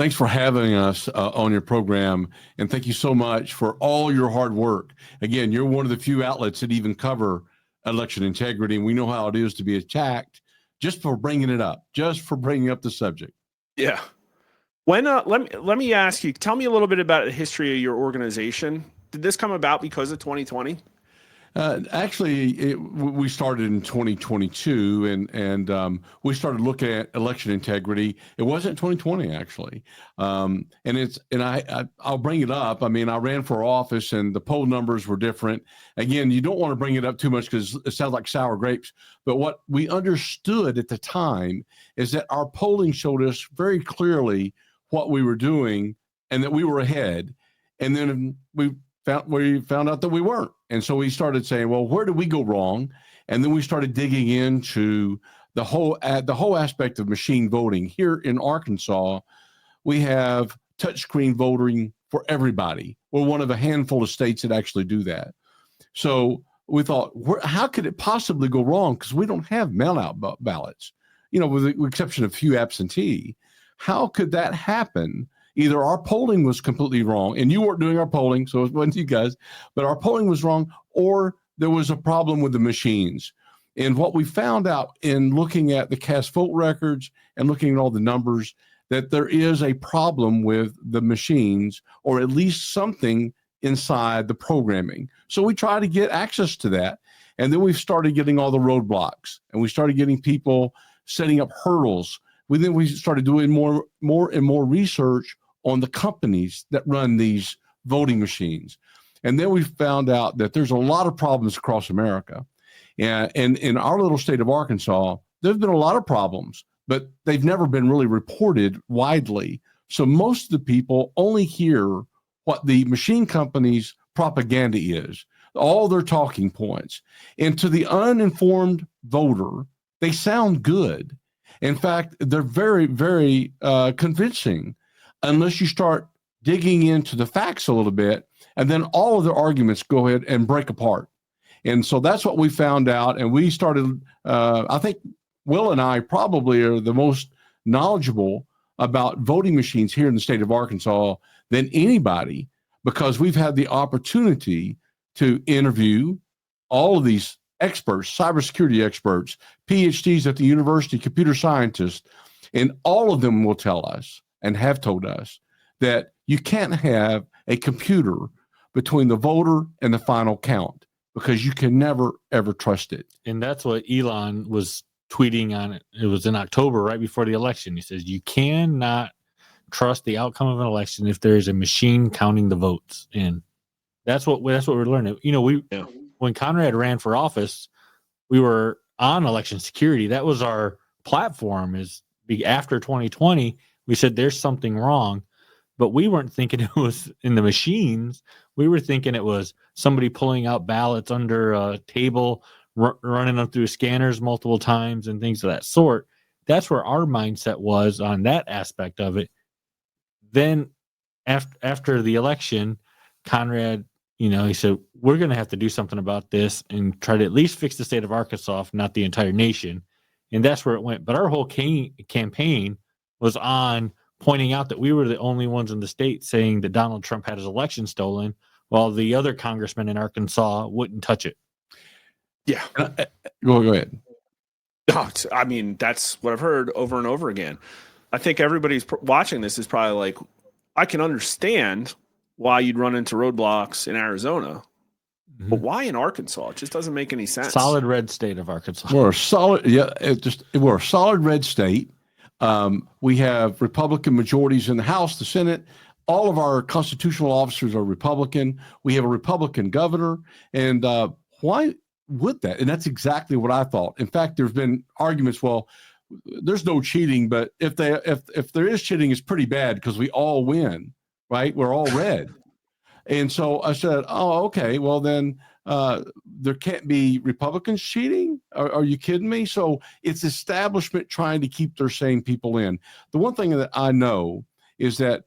Thanks for having us on your program, and thank you so much for all your hard work. Again, you're one of the few outlets that even cover election integrity, and we know how it is to be attacked just for bringing it up, just for bringing up the subject. Yeah. When let me ask you, tell me a little bit about the history of your organization. Did this come about because of 2020? Actually, we started in 2022, and we started looking at election integrity. It wasn't 2020, actually, I'll bring it up. I mean, I ran for office, and the poll numbers were different. Again, you don't want to bring it up too much because it sounds like sour grapes. But what we understood at the time is that our polling showed us very clearly what we were doing and that we were ahead. And then we found out that we weren't. And so we started saying, well, where did we go wrong? And then we started digging into the whole aspect of machine voting. Here in Arkansas, we have touchscreen voting for everybody. We're one of a handful of states that actually do that. So we thought, how could it possibly go wrong? Because we don't have mail-out ballots, with the exception of a few absentee. How could that happen? Either our polling was completely wrong, and you weren't doing our polling, so it wasn't you guys, but our polling was wrong, or there was a problem with the machines. And what we found out in looking at the cast vote records and looking at all the numbers, that there is a problem with the machines, or at least something inside the programming. So we try to get access to that. And then we started getting all the roadblocks, and we started getting people setting up hurdles. Then we started doing more and more research on the companies that run these voting machines. And then we found out that there's a lot of problems across America. And in our little state of Arkansas, there's been a lot of problems, but they've never been really reported widely. So most of the people only hear what the machine companies' propaganda is, all their talking points. And to the uninformed voter, they sound good. In fact, they're very, very convincing unless you start digging into the facts a little bit, and then all of their arguments go ahead and break apart. And so that's what we found out. And we started, I think Will and I probably are the most knowledgeable about voting machines here in the state of Arkansas than anybody, because we've had the opportunity to interview all of these experts, cybersecurity experts, PhDs at the university, computer scientists, and all of them will tell us and have told us that you can't have a computer between the voter and the final count, because you can never, ever trust it. And that's what Elon was tweeting on it. It was in October, right before the election. He says, you cannot trust the outcome of an election if there is a machine counting the votes. And that's what we're learning. When Conrad ran for office, we were on election security. That was our platform. After 2020, we said there's something wrong, but we weren't thinking it was in the machines. We were thinking it was somebody pulling out ballots under a table, running them through scanners multiple times and things of that sort. That's where our mindset was on that aspect of it. Then after the election, Conrad, he said, we're going to have to do something about this and try to at least fix the state of Arkansas, if not the entire nation. And that's where it went. But our whole campaign was on pointing out that we were the only ones in the state saying that Donald Trump had his election stolen, while the other congressmen in Arkansas wouldn't touch it. Yeah. Go ahead. No, I mean, that's what I've heard over and over again. I think everybody's watching this is probably like, I can understand why you'd run into roadblocks in Arizona, but why in Arkansas? It just doesn't make any sense. Solid red state of Arkansas. We're a solid red state. We have Republican majorities in the House, the Senate. All of our constitutional officers are Republican. We have a Republican governor. And why would that? And that's exactly what I thought. In fact, there's been arguments, well, there's no cheating, but if there is cheating, it's pretty bad because we all win, right? We're all red. And so I said, oh, okay, well then there can't be Republicans cheating? Are you kidding me? So it's establishment trying to keep their same people in. The one thing that I know is that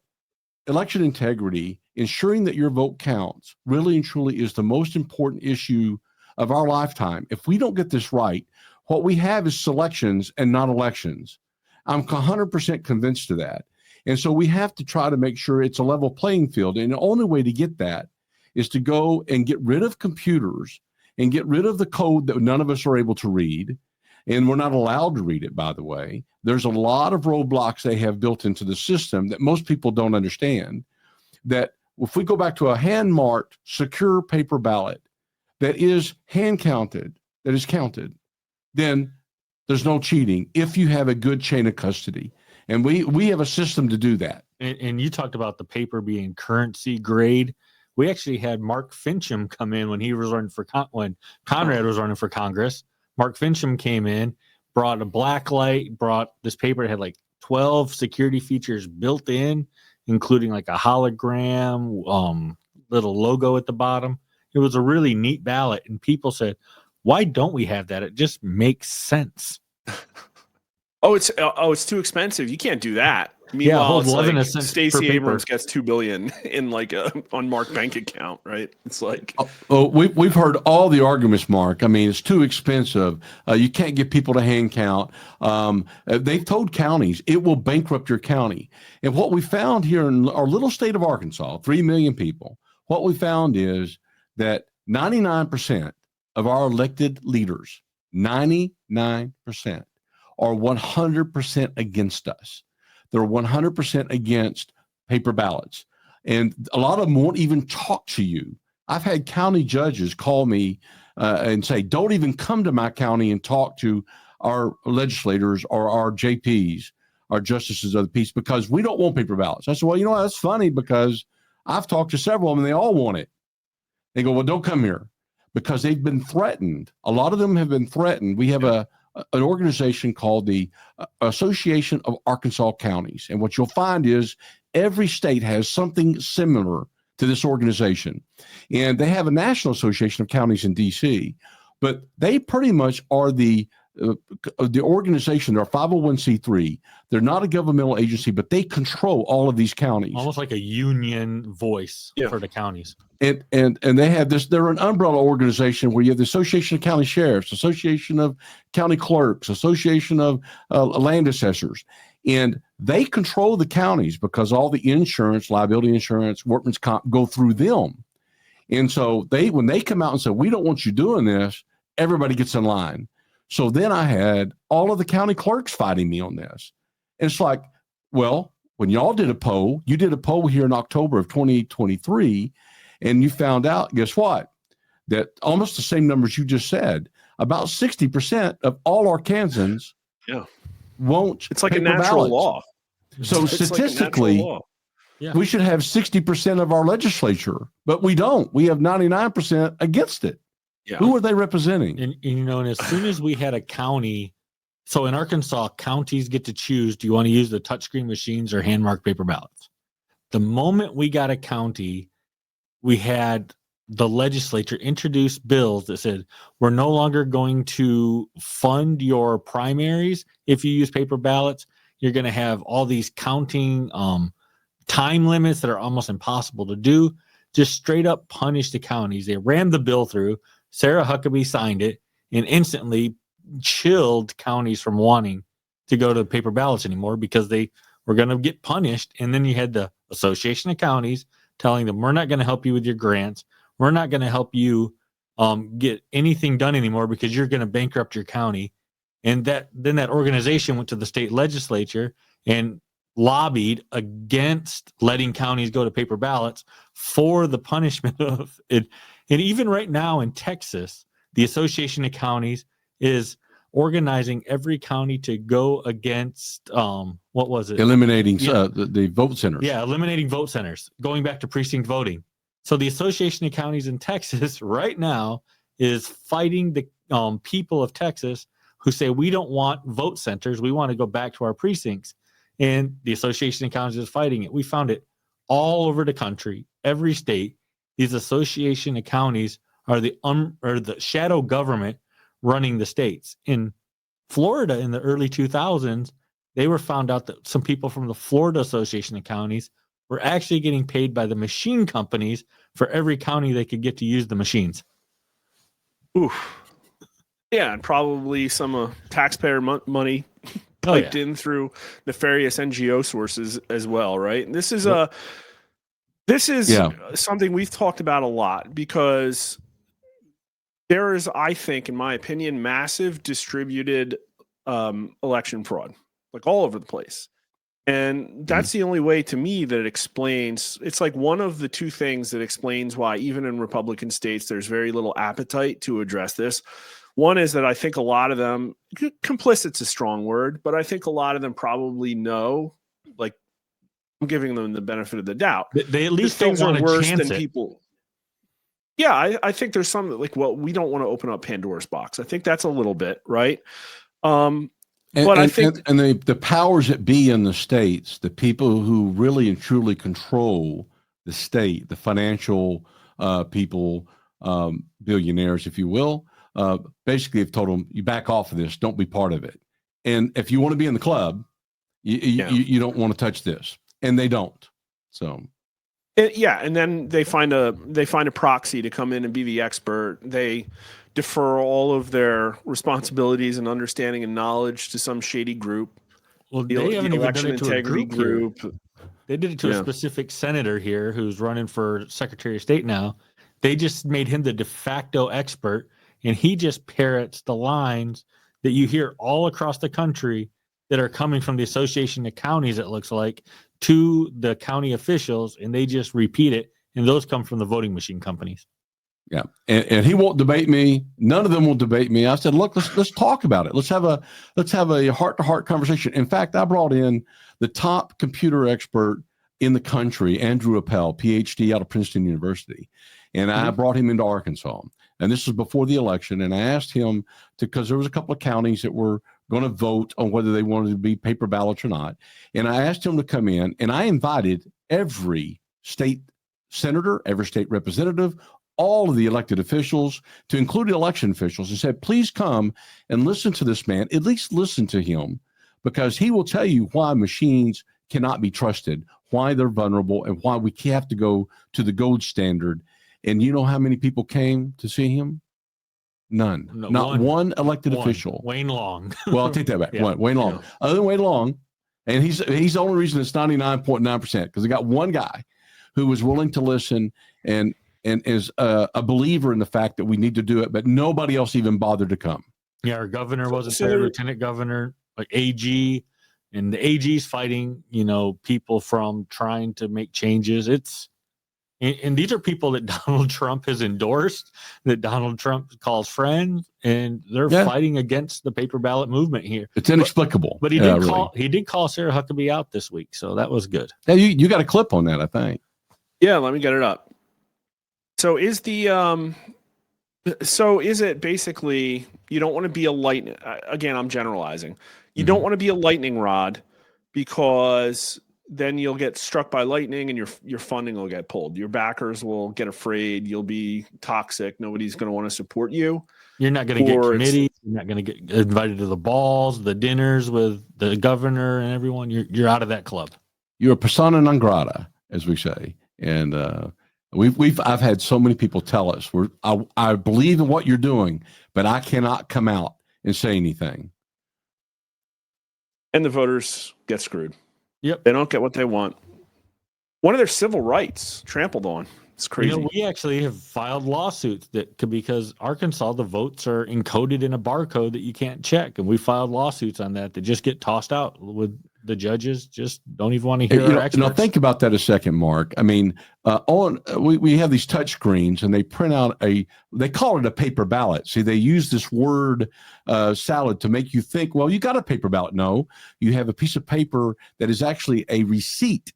election integrity, ensuring that your vote counts, really and truly is the most important issue of our lifetime. If we don't get this right, what we have is selections and not elections. I'm 100% convinced of that. And so we have to try to make sure it's a level playing field. And the only way to get that is to go and get rid of computers and get rid of the code that none of us are able to read. And we're not allowed to read it, by the way. There's a lot of roadblocks they have built into the system that most people don't understand. That if we go back to a hand-marked, secure paper ballot that is hand-counted, that is counted, then there's no cheating if you have a good chain of custody. And we have a system to do that. And you talked about the paper being currency grade. We actually had Mark Fincham come in when he was running for when Conrad was running for Congress. Mark Fincham came in, brought a black light, brought this paper. It had like 12 security features built in, including like a hologram, little logo at the bottom. It was a really neat ballot. And people said, why don't we have that? It just makes sense. It's too expensive. You can't do that. Meanwhile, yeah, it's like Stacey Abrams gets $2 billion in like a unmarked bank account, right? It's like we've heard all the arguments, Mark. I mean, it's too expensive. You can't get people to hand count. They've told counties it will bankrupt your county. And what we found here in our little state of Arkansas, 3 million people, what we found is that 99% of our elected leaders, 99%, are 100% against us. They're 100% against paper ballots. And a lot of them won't even talk to you. I've had county judges call me and say, don't even come to my county and talk to our legislators or our JPs, our justices of the peace, because we don't want paper ballots. I said, well, you know, that's funny because I've talked to several of them and they all want it. They go, well, don't come here because they've been threatened. A lot of them have been threatened. We have an organization called the Association of Arkansas Counties. And what you'll find is every state has something similar to this organization. And they have a National Association of Counties in DC, but they pretty much are the organization. They're 501c3. They're not a governmental agency, but they control all of these counties. Almost like a union voice for the counties. And they have this, they're an umbrella organization where you have the Association of County Sheriffs, Association of County Clerks, Association of Land Assessors. And they control the counties because all the insurance, liability insurance, workman's comp go through them. And so when they come out and say, we don't want you doing this, everybody gets in line. So then I had all of the county clerks fighting me on this. And it's like, well, when y'all did a poll, you did a poll here in October of 2023, and you found out, guess what? That almost the same numbers you just said, about 60% of all Arkansans won't. It's like a natural law. So statistically, we should have 60% of our legislature, but we don't. We have 99% against it. Yeah. Who are they representing? And you know, and as soon as we had a county, so in Arkansas, counties get to choose, do you want to use the touchscreen machines or hand-marked paper ballots? The moment we got a county, we had the legislature introduce bills that said, we're no longer going to fund your primaries if you use paper ballots. You're going to have all these counting time limits that are almost impossible to do. Just straight up punish the counties. They rammed the bill through. Sarah Huckabee signed it and instantly chilled counties from wanting to go to paper ballots anymore because they were going to get punished. And then you had the Association of Counties telling them, we're not going to help you with your grants. We're not going to help you get anything done anymore because you're going to bankrupt your county. And then that organization went to the state legislature and lobbied against letting counties go to paper ballots for the punishment of it. And even right now in Texas, the Association of Counties is organizing every county to go against, what was it? Eliminating the vote centers. Yeah, eliminating vote centers, going back to precinct voting. So the Association of Counties in Texas right now is fighting the people of Texas who say, we don't want vote centers. We want to go back to our precincts. And the Association of Counties is fighting it. We found it all over the country, every state. These Association of Counties are the shadow government running the states. In Florida in the early 2000s, they were found out that some people from the Florida Association of Counties were actually getting paid by the machine companies for every county they could get to use the machines. Oof. Yeah, and probably some taxpayer money piped in through nefarious NGO sources as well, right? And this is something we've talked about a lot, because there is, I think, in my opinion, massive distributed election fraud, like all over the place. And that's the only way to me that it explains. It's like one of the two things that explains why even in Republican states, there's very little appetite to address this. One is that I think a lot of them, complicit's a strong word, but I think a lot of them probably know, like, I'm giving them the benefit of the doubt. They at least things don't are want worse to than chance it. people. Yeah, I think there's some like, well, we don't want to open up Pandora's box. I think that's a little bit, right? I think the powers that be in the states, the people who really and truly control the state, the financial people, billionaires, if you will, basically have told them, you back off of this, don't be part of it. And if you want to be in the club, you don't want to touch this, and they don't. So. And then they find a proxy to come in and be the expert. They defer all of their responsibilities and understanding and knowledge to some shady group. Well, they haven't even done it to a group. They did it to a Yeah. specific senator here who's running for Secretary of State now. They just made him the de facto expert, and he just parrots the lines that you hear all across the country that are coming from the Association of Counties, it looks like, to the county officials, and they just repeat it, and those come from the voting machine companies. Yeah, and he won't debate me. None of them will debate me. I said, look, let's talk about it. Let's have a heart-to-heart conversation. In fact, I brought in the top computer expert in the country, Andrew Appel, PhD out of Princeton University, and I brought him into Arkansas. And this was before the election, and I asked him because there was a couple of counties that were going to vote on whether they wanted to be paper ballots or not. And I asked him to come in, and I invited every state senator, every state representative, all of the elected officials, to include election officials, and said, please come and listen to this man, at least listen to him, because he will tell you why machines cannot be trusted, why they're vulnerable, and why we have to go to the gold standard. And you know how many people came to see him? None. No, Not one elected official. Wayne Long. Well, I'll take that back. Yeah. Wayne Long. Yeah. Other than Wayne Long, and he's the only reason it's 99.9%, because they got one guy who was willing to listen and is a believer in the fact that we need to do it, but nobody else even bothered to come. Yeah, our governor wasn't there, lieutenant governor, like AG, and the AG's fighting, people from trying to make changes. And these are people that Donald Trump has endorsed, that Donald Trump calls friends, and they're fighting against the paper ballot movement here. It's inexplicable. But he did call Sarah Huckabee out this week, so that was good. Yeah, you got a clip on that, I think. Yeah, let me get it up. So is it basically you don't want to be a lightning? Again, I'm generalizing. You don't want to be a lightning rod, because then you'll get struck by lightning and your funding will get pulled. Your backers will get afraid. You'll be toxic. Nobody's going to want to support you. You're not going to get committees. You're not going to get invited to the balls, the dinners with the governor and everyone. You're out of that club. You're a persona non grata, as we say. And I've had so many people tell us, I believe in what you're doing, but I cannot come out and say anything. And the voters get screwed. Yep. They don't get what they want. One of their civil rights trampled on. It's crazy. We actually have filed lawsuits because Arkansas, the votes are encoded in a barcode that you can't check. And we filed lawsuits on that just get tossed out with the judges just don't even want to hear our experts. Now think about that a second, Mark. I mean, we have these touch screens and they print out they call it a paper ballot. See, they use this word salad to make you think, well, you got a paper ballot. No, you have a piece of paper that is actually a receipt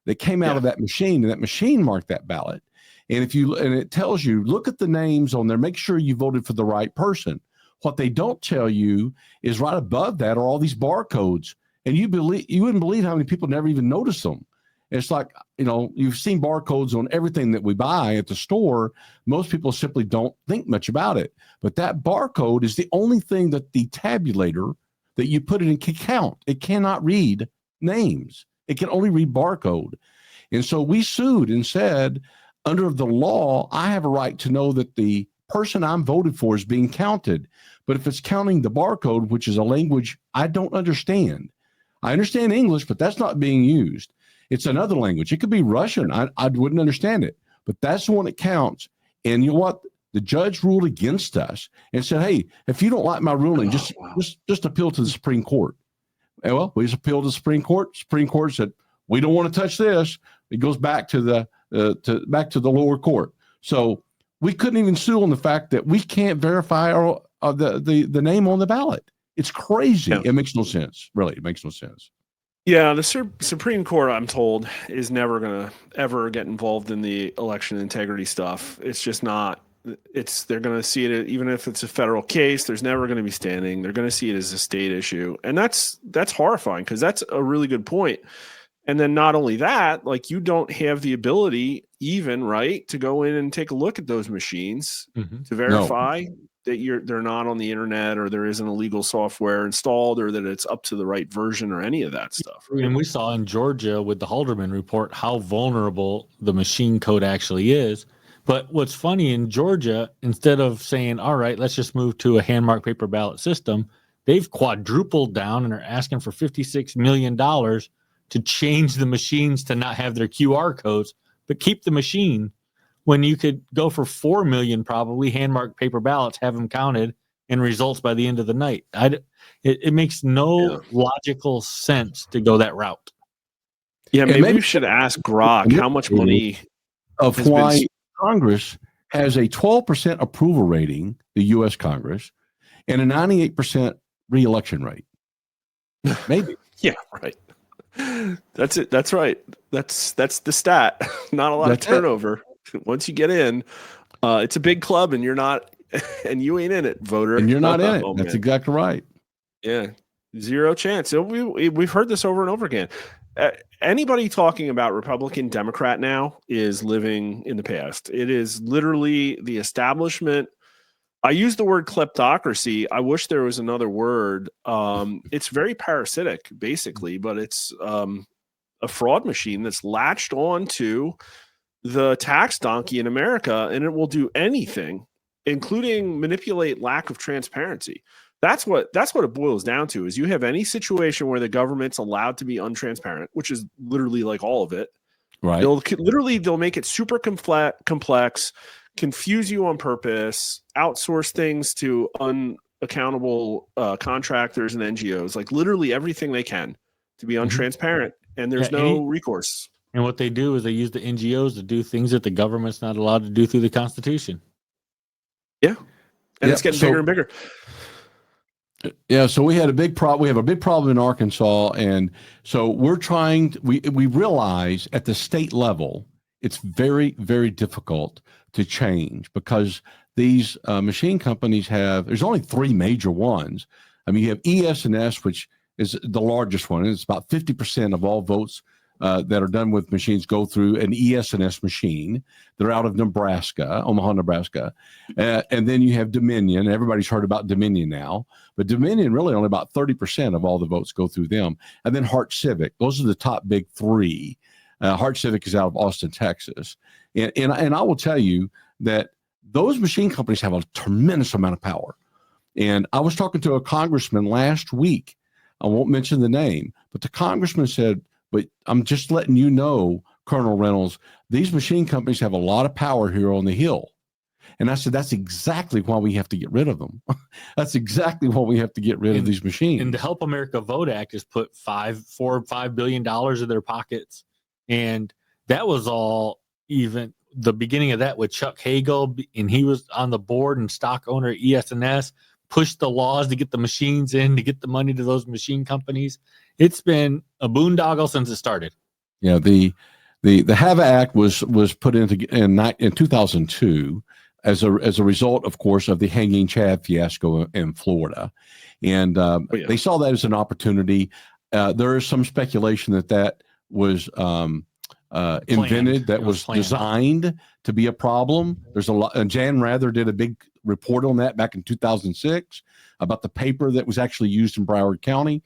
that came out of that machine, and that machine marked that ballot. And it tells you, look at the names on there, make sure you voted for the right person. What they don't tell you is right above that are all these barcodes. And you wouldn't believe how many people never even notice them. It's like, you've seen barcodes on everything that we buy at the store. Most people simply don't think much about it. But that barcode is the only thing that the tabulator that you put it in can count. It cannot read names. It can only read barcode. And so we sued and said, under the law, I have a right to know that the person I'm voted for is being counted. But if it's counting the barcode, which is a language I don't understand, I understand English, but that's not being used. It's another language. It could be Russian. I wouldn't understand it, but that's the one that counts. And you know what? The judge ruled against us and said, hey, if you don't like my ruling, just appeal to the Supreme Court. And well, we just appealed to the Supreme Court. Supreme Court said, we don't want to touch this. It goes back to the lower court. So we couldn't even sue on the fact that we can't verify the name on the ballot. It's crazy. Yeah. It makes no sense. Really, it makes no sense. Yeah, the Supreme Court, I'm told, is never going to ever get involved in the election integrity stuff. It's just not. They're going to see it, even if it's a federal case, there's never going to be standing. They're going to see it as a state issue. And that's horrifying, because that's a really good point. And then not only that, like, you don't have the ability even, right, to go in and take a look at those machines to verify that they're not on the internet, or there isn't illegal software installed, or that it's up to the right version, or any of that stuff. Right? And we saw in Georgia with the Halderman report how vulnerable the machine code actually is. But what's funny, in Georgia, instead of saying, all right, let's just move to a hand-marked paper ballot system, they've quadrupled down and are asking for $56 million to change the machines to not have their QR codes, but keep the machine, when you could go for 4 million, probably hand-marked paper ballots, have them counted, and results by the end of the night. It makes no logical sense to go that route. Yeah, maybe we should ask Grok how much money of why Congress has a 12% approval rating, the U.S. Congress, and a 98% reelection rate. Maybe. Yeah, right. That's it. That's right. That's the stat. Not a lot of turnover. Once you get in, it's a big club, and you're not, and you ain't in it, voter. And you're not in it. That's exactly right. Yeah, zero chance. So we've heard this over and over again. Anybody talking about Republican Democrat now is living in the past. It is literally the establishment. I use the word kleptocracy. I wish there was another word. It's very parasitic, basically, but it's a fraud machine that's latched on to the tax donkey in America, and it will do anything, including manipulate lack of transparency. That's what it boils down to. Is you have any situation where the government's allowed to be untransparent, which is literally like all of it. Right. They'll make it super complex, confuse you on purpose, outsource things to unaccountable contractors and NGOs, like literally everything they can to be untransparent, and there's no recourse. And what they do is they use the NGOs to do things that the government's not allowed to do through the Constitution. Yeah, and it's getting bigger and bigger. Yeah, so we had a big problem. We have a big problem in Arkansas, and so we're trying. We realize at the state level, it's very, very difficult to change, because these machine companies there's only 3 major ones. I mean, you have ES&S, which is the largest one. It's about 50% of all votes that are done with machines go through an ES&S machine. They're out of Nebraska, Omaha, Nebraska. And then you have Dominion. Everybody's heard about Dominion now, but Dominion really only about 30% of all the votes go through them. And then Hart Civic. Those are the top big 3. Hart Civic is out of Austin, Texas. And I will tell you that those machine companies have a tremendous amount of power. And I was talking to a congressman last week. I won't mention the name, but the congressman said, but I'm just letting you know, Colonel Reynolds, these machine companies have a lot of power here on the Hill. And I said, that's exactly why we have to get rid of them. That's exactly why we have to get rid of these machines. And the Help America Vote Act has put $4 or $5 billion in their pockets. And that was all even the beginning of that with Chuck Hagel, and he was on the board and stock owner at ES&S, pushed the laws to get the machines in, to get the money to those machine companies. It's been a boondoggle since it started. Yeah, the HAVA Act was put in 2002 as a result, of course, of the hanging Chad fiasco in Florida, and they saw that as an opportunity. There is some speculation that was invented, that was designed to be a problem. There's a lot. And Jan Rather did a big report on that back in 2006 about the paper that was actually used in Broward County.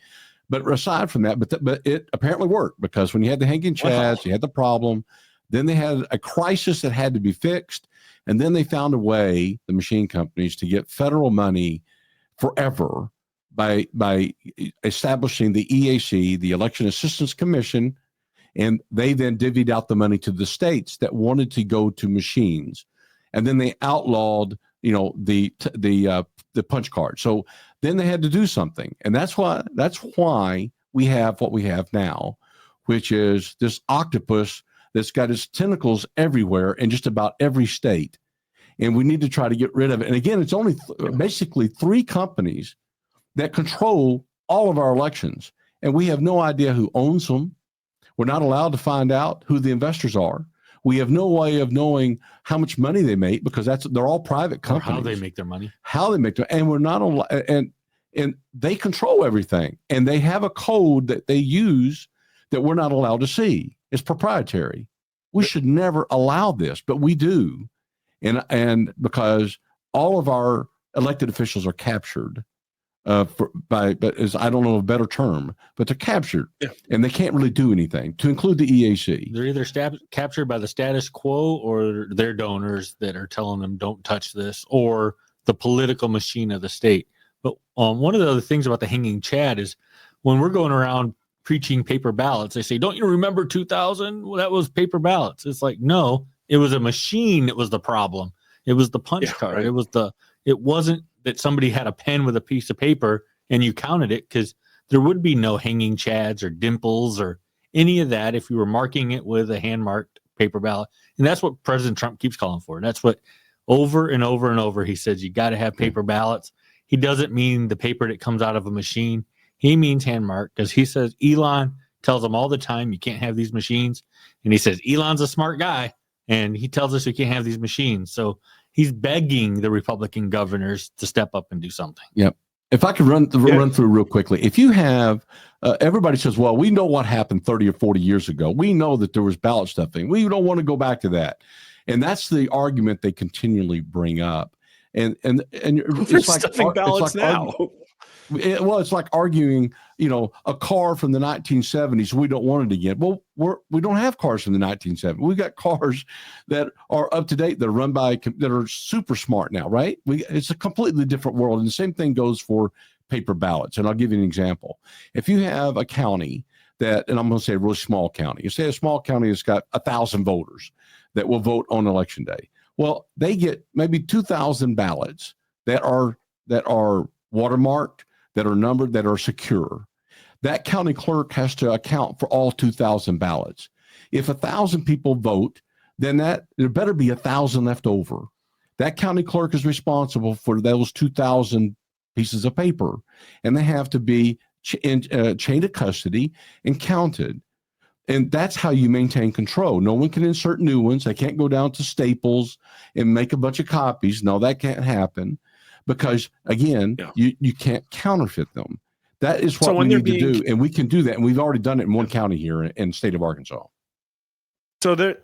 But aside from that, but it apparently worked, because when you had the hanging chads, you had the problem. Then they had a crisis that had to be fixed. And then they found a way, the machine companies, to get federal money forever by establishing the EAC, the Election Assistance Commission, and they then divvied out the money to the states that wanted to go to machines, and then they outlawed, the punch card. So then they had to do something, and that's why we have what we have now, which is this octopus that's got its tentacles everywhere in just about every state, and we need to try to get rid of it. And again, it's only basically 3 companies that control all of our elections, and we have no idea who owns them. We're not allowed to find out who the investors are. We have no way of knowing how much money they make, because they're all private companies. Or how they make their money. And we're not allowed, and they control everything, and they have a code that they use that we're not allowed to see. It's proprietary. We should never allow this, but we do, and because all of our elected officials are captured. But as I don't know a better term, but they're captured, and they can't really do anything, to include the EAC. They're either captured by the status quo, or their donors that are telling them don't touch this, or the political machine of the state. But one of the other things about the hanging Chad is when we're going around preaching paper ballots, they say, "Don't you remember 2000? Well, that was paper ballots." It's like, no, it was a machine that was the problem. It was the punch card. Right. It wasn't that somebody had a pen with a piece of paper and you counted it, because there would be no hanging Chads or dimples or any of that if you were marking it with a hand-marked paper ballot. And that's what President Trump keeps calling for. That's what over and over and over he says, you got to have paper ballots. He doesn't mean the paper that comes out of a machine. He means hand-marked, because he says Elon tells him all the time you can't have these machines. And he says Elon's a smart guy, and he tells us we can't have these machines. So he's begging the Republican governors to step up and do something. Yep. If I could run through real quickly. If you have, everybody says, well, we know what happened 30 or 40 years ago. We know that there was ballot stuffing. We don't want to go back to that. And that's the argument they continually bring up. And it's like stuffing ballots now. It's like arguing, a car from the 1970s. We don't want it again. Well, we don't have cars from the 1970s. We've got cars that are up to date, that are run that are super smart now, right? It's a completely different world. And the same thing goes for paper ballots. And I'll give you an example. If you have a county and I'm going to say a really small county, you say a small county has got 1,000 voters that will vote on election day. Well, they get maybe 2,000 ballots that are watermarked, that are numbered, that are secure. That county clerk has to account for all 2,000 ballots. If 1,000 people vote, then there better be 1,000 left over. That county clerk is responsible for those 2,000 pieces of paper, and they have to be chained to custody and counted. And that's how you maintain control. No one can insert new ones. They can't go down to Staples and make a bunch of copies. No, that can't happen, because again, you can't counterfeit them. That is what we need to do, and we can do that. And we've already done it in one county here in the state of Arkansas. So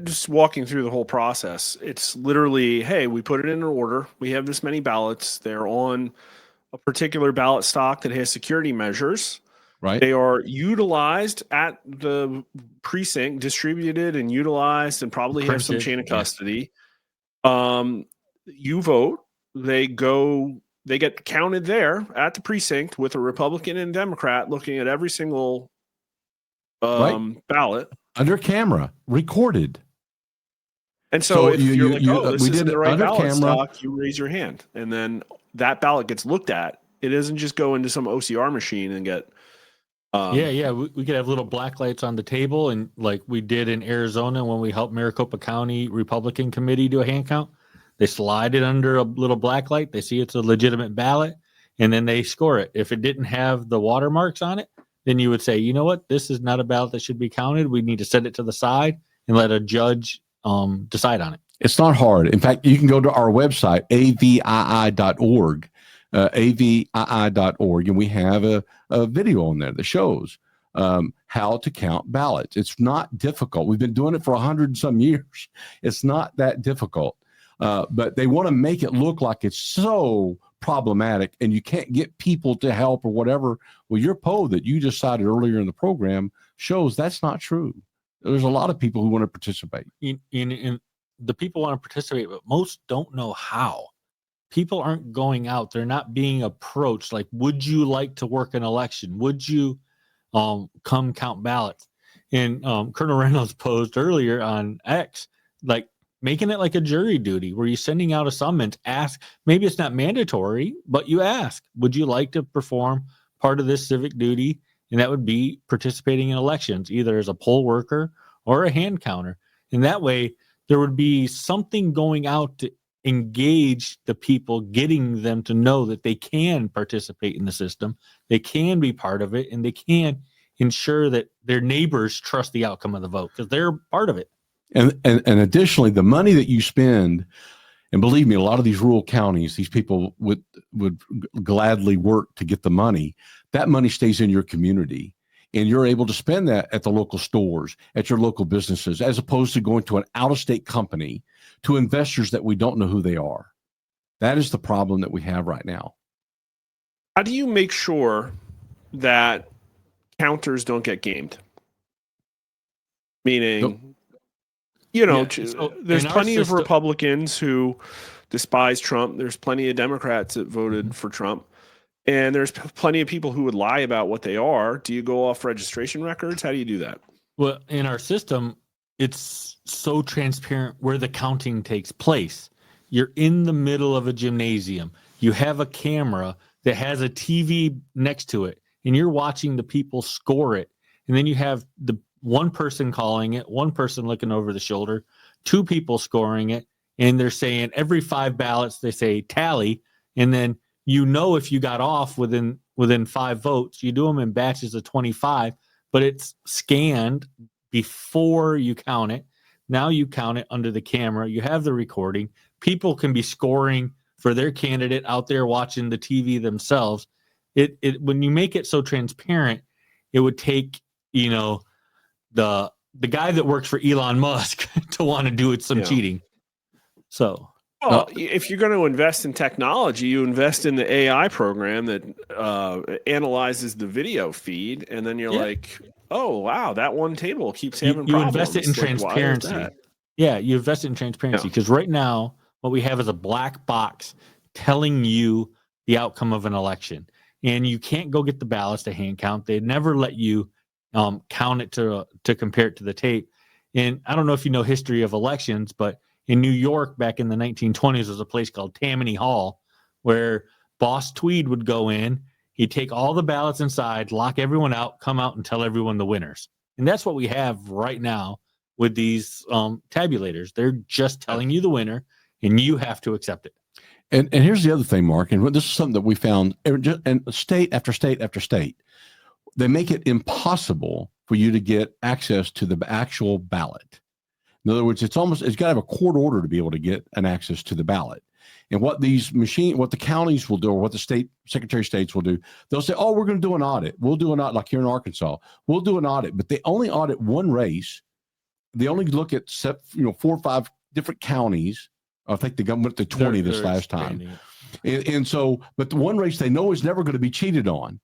just walking through the whole process, it's literally, hey, we put it in order. We have this many ballots. They're on a particular ballot stock that has security measures. Right. They are utilized at the precinct, distributed and utilized, and probably have some chain of custody. You vote. They get counted there at the precinct with a Republican and Democrat looking at every single ballot under camera, recorded. And so if you're like, this isn't the right ballot stock, you raise your hand, and then that ballot gets looked at. It doesn't just go into some OCR machine and get. We could have little black lights on the table, and like we did in Arizona when we helped Maricopa County Republican Committee do a hand count. They slide it under a little black light. They see it's a legitimate ballot, and then they score it. If it didn't have the watermarks on it, then you would say, you know what? This is not a ballot that should be counted. We need to set it to the side and let a judge decide on it. It's not hard. In fact, you can go to our website, avii.org, avii.org, and we have a video on there that shows how to count ballots. It's not difficult. We've been doing it for 100 and some years. It's not that difficult. But they want to make it look like it's so problematic and you can't get people to help or whatever. Well, your poll that you just cited earlier in the program shows that's not true. There's a lot of people who want to participate. In the people want to participate, but most don't know how. People aren't going out. They're not being approached. Like, would you like to work an election? Would you come count ballots? And Colonel Reynolds posed earlier on X, like making it like a jury duty where you're sending out a summons, ask, maybe it's not mandatory, but you ask, would you like to perform part of this civic duty? And that would be participating in elections, either as a poll worker or a hand counter. And that way there would be something going out to engage the people, getting them to know that they can participate in the system, they can be part of it, and they can ensure that their neighbors trust the outcome of the vote because they're part of it. And additionally, the money that you spend, and believe me, a lot of these rural counties, these people would gladly work to get the money. That money stays in your community, and you're able to spend that at the local stores, at your local businesses, as opposed to going to an out-of-state company, to investors that we don't know who they are. That is the problem that we have right now. How do you make sure that counters don't get gamed? Meaning, there's plenty of Republicans who despise Trump. There's plenty of Democrats that voted for Trump. And there's plenty of people who would lie about what they are. Do you go off registration records? How do you do that? Well, in our system, it's so transparent where the counting takes place. You're in the middle of a gymnasium. You have a camera that has a TV next to it, and you're watching the people score it. And then you have the one person calling it, one person looking over the shoulder, two people scoring it, and they're saying every 5 ballots, they say tally, and then if you got off within 5 votes, you do them in batches of 25, but it's scanned before you count it. Now you count it under the camera. You have the recording. People can be scoring for their candidate out there watching the TV themselves. When you make it so transparent, it would take, the guy that works for Elon Musk to want to do some cheating. So. Well, if you're going to invest in technology, you invest in the AI program that analyzes the video feed, and then you're like, oh, wow, that one table keeps having problems. You invest it in transparency. Yeah, you invest it in transparency because right now what we have is a black box telling you the outcome of an election, and you can't go get the ballots to hand count. They never let you count it to compare it to the tape. And I don't know if you know history of elections, but in New York, back in the 1920s, was a place called Tammany Hall, where Boss Tweed would go in. He'd take all the ballots inside, lock everyone out, come out and tell everyone the winners. And that's what we have right now with these tabulators. They're just telling you the winner, and you have to accept it. And here's the other thing, Mark, and this is something that we found in state after state after state. They make it impossible for you to get access to the actual ballot. In other words, it's got to have a court order to be able to get an access to the ballot. And what what the counties will do, or what the state secretary of states will do, they'll say, oh, we're going to do an audit. We'll do an audit, like here in Arkansas. We'll do an audit, but they only audit one race. They only look at 4 or 5 different counties. I think they went to 20 this last time. And so, but the one race they know is never going to be cheated on.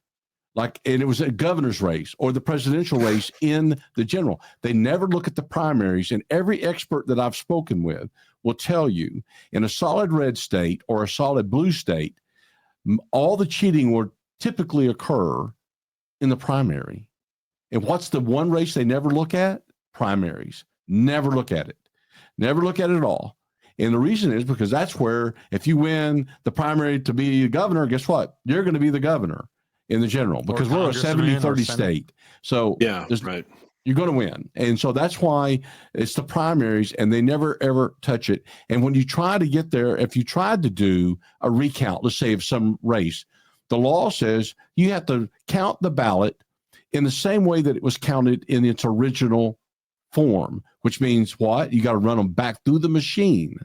And it was a governor's race or the presidential race in the general. They never look at the primaries, and every expert that I've spoken with will tell you in a solid red state or a solid blue state, all the cheating will typically occur in the primary. And what's the one race they never look at? Primaries. Never look at it. Never look at it at all. And the reason is because that's where, if you win the primary to be the governor, guess what? You're going to be the governor in the general, because we're a 70-30 state. So right. You're going to win. And so that's why it's the primaries, and they never, ever touch it. And when you try to get there, if you tried to do a recount, let's say of some race, the law says you have to count the ballot in the same way that it was counted in its original form, which means what? You got to run them back through the machine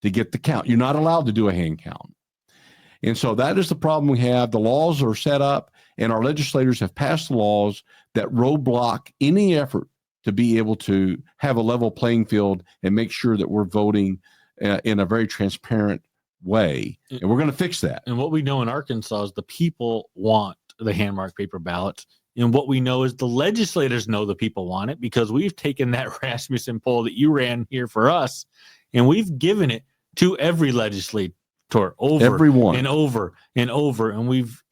to get the count. You're not allowed to do a hand count. And so that is the problem we have. The laws are set up, and our legislators have passed the laws that roadblock any effort to be able to have a level playing field and make sure that we're voting in a very transparent way. And we're going to fix that. And what we know in Arkansas is the people want the hand-marked paper ballots. And what we know is the legislators know the people want it, because we've taken that Rasmussen poll that you ran here for us, and we've given it to every legislator over Everyone. and over and over. And we've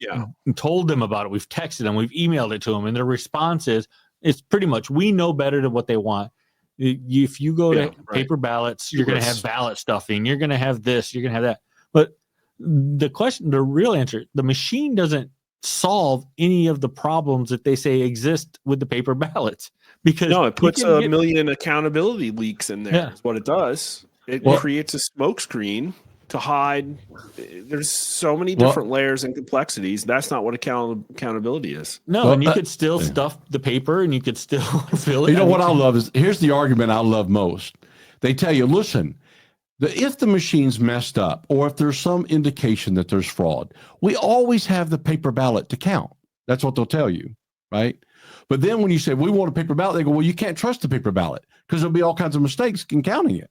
told them about it. We've texted them. We've emailed it to them. And their response is, it's pretty much, we know better than what they want. If you go to paper ballots, you're going to have ballot stuffing. You're going to have this. You're going to have that. But the real answer, the machine doesn't solve any of the problems that they say exist with the paper ballots, because it puts a million accountability leaks in there. Yeah. Is what it does. It creates a smokescreen to hide. There's so many different layers and complexities. That's not what accountability is. No, and you could still stuff the paper, and you could still fill it. You know what I love is, here's the argument I love most. They tell you, listen, if the machine's messed up, or if there's some indication that there's fraud, we always have the paper ballot to count. That's what they'll tell you, right? But then when you say, we want a paper ballot, they go, well, you can't trust the paper ballot because there'll be all kinds of mistakes in counting it.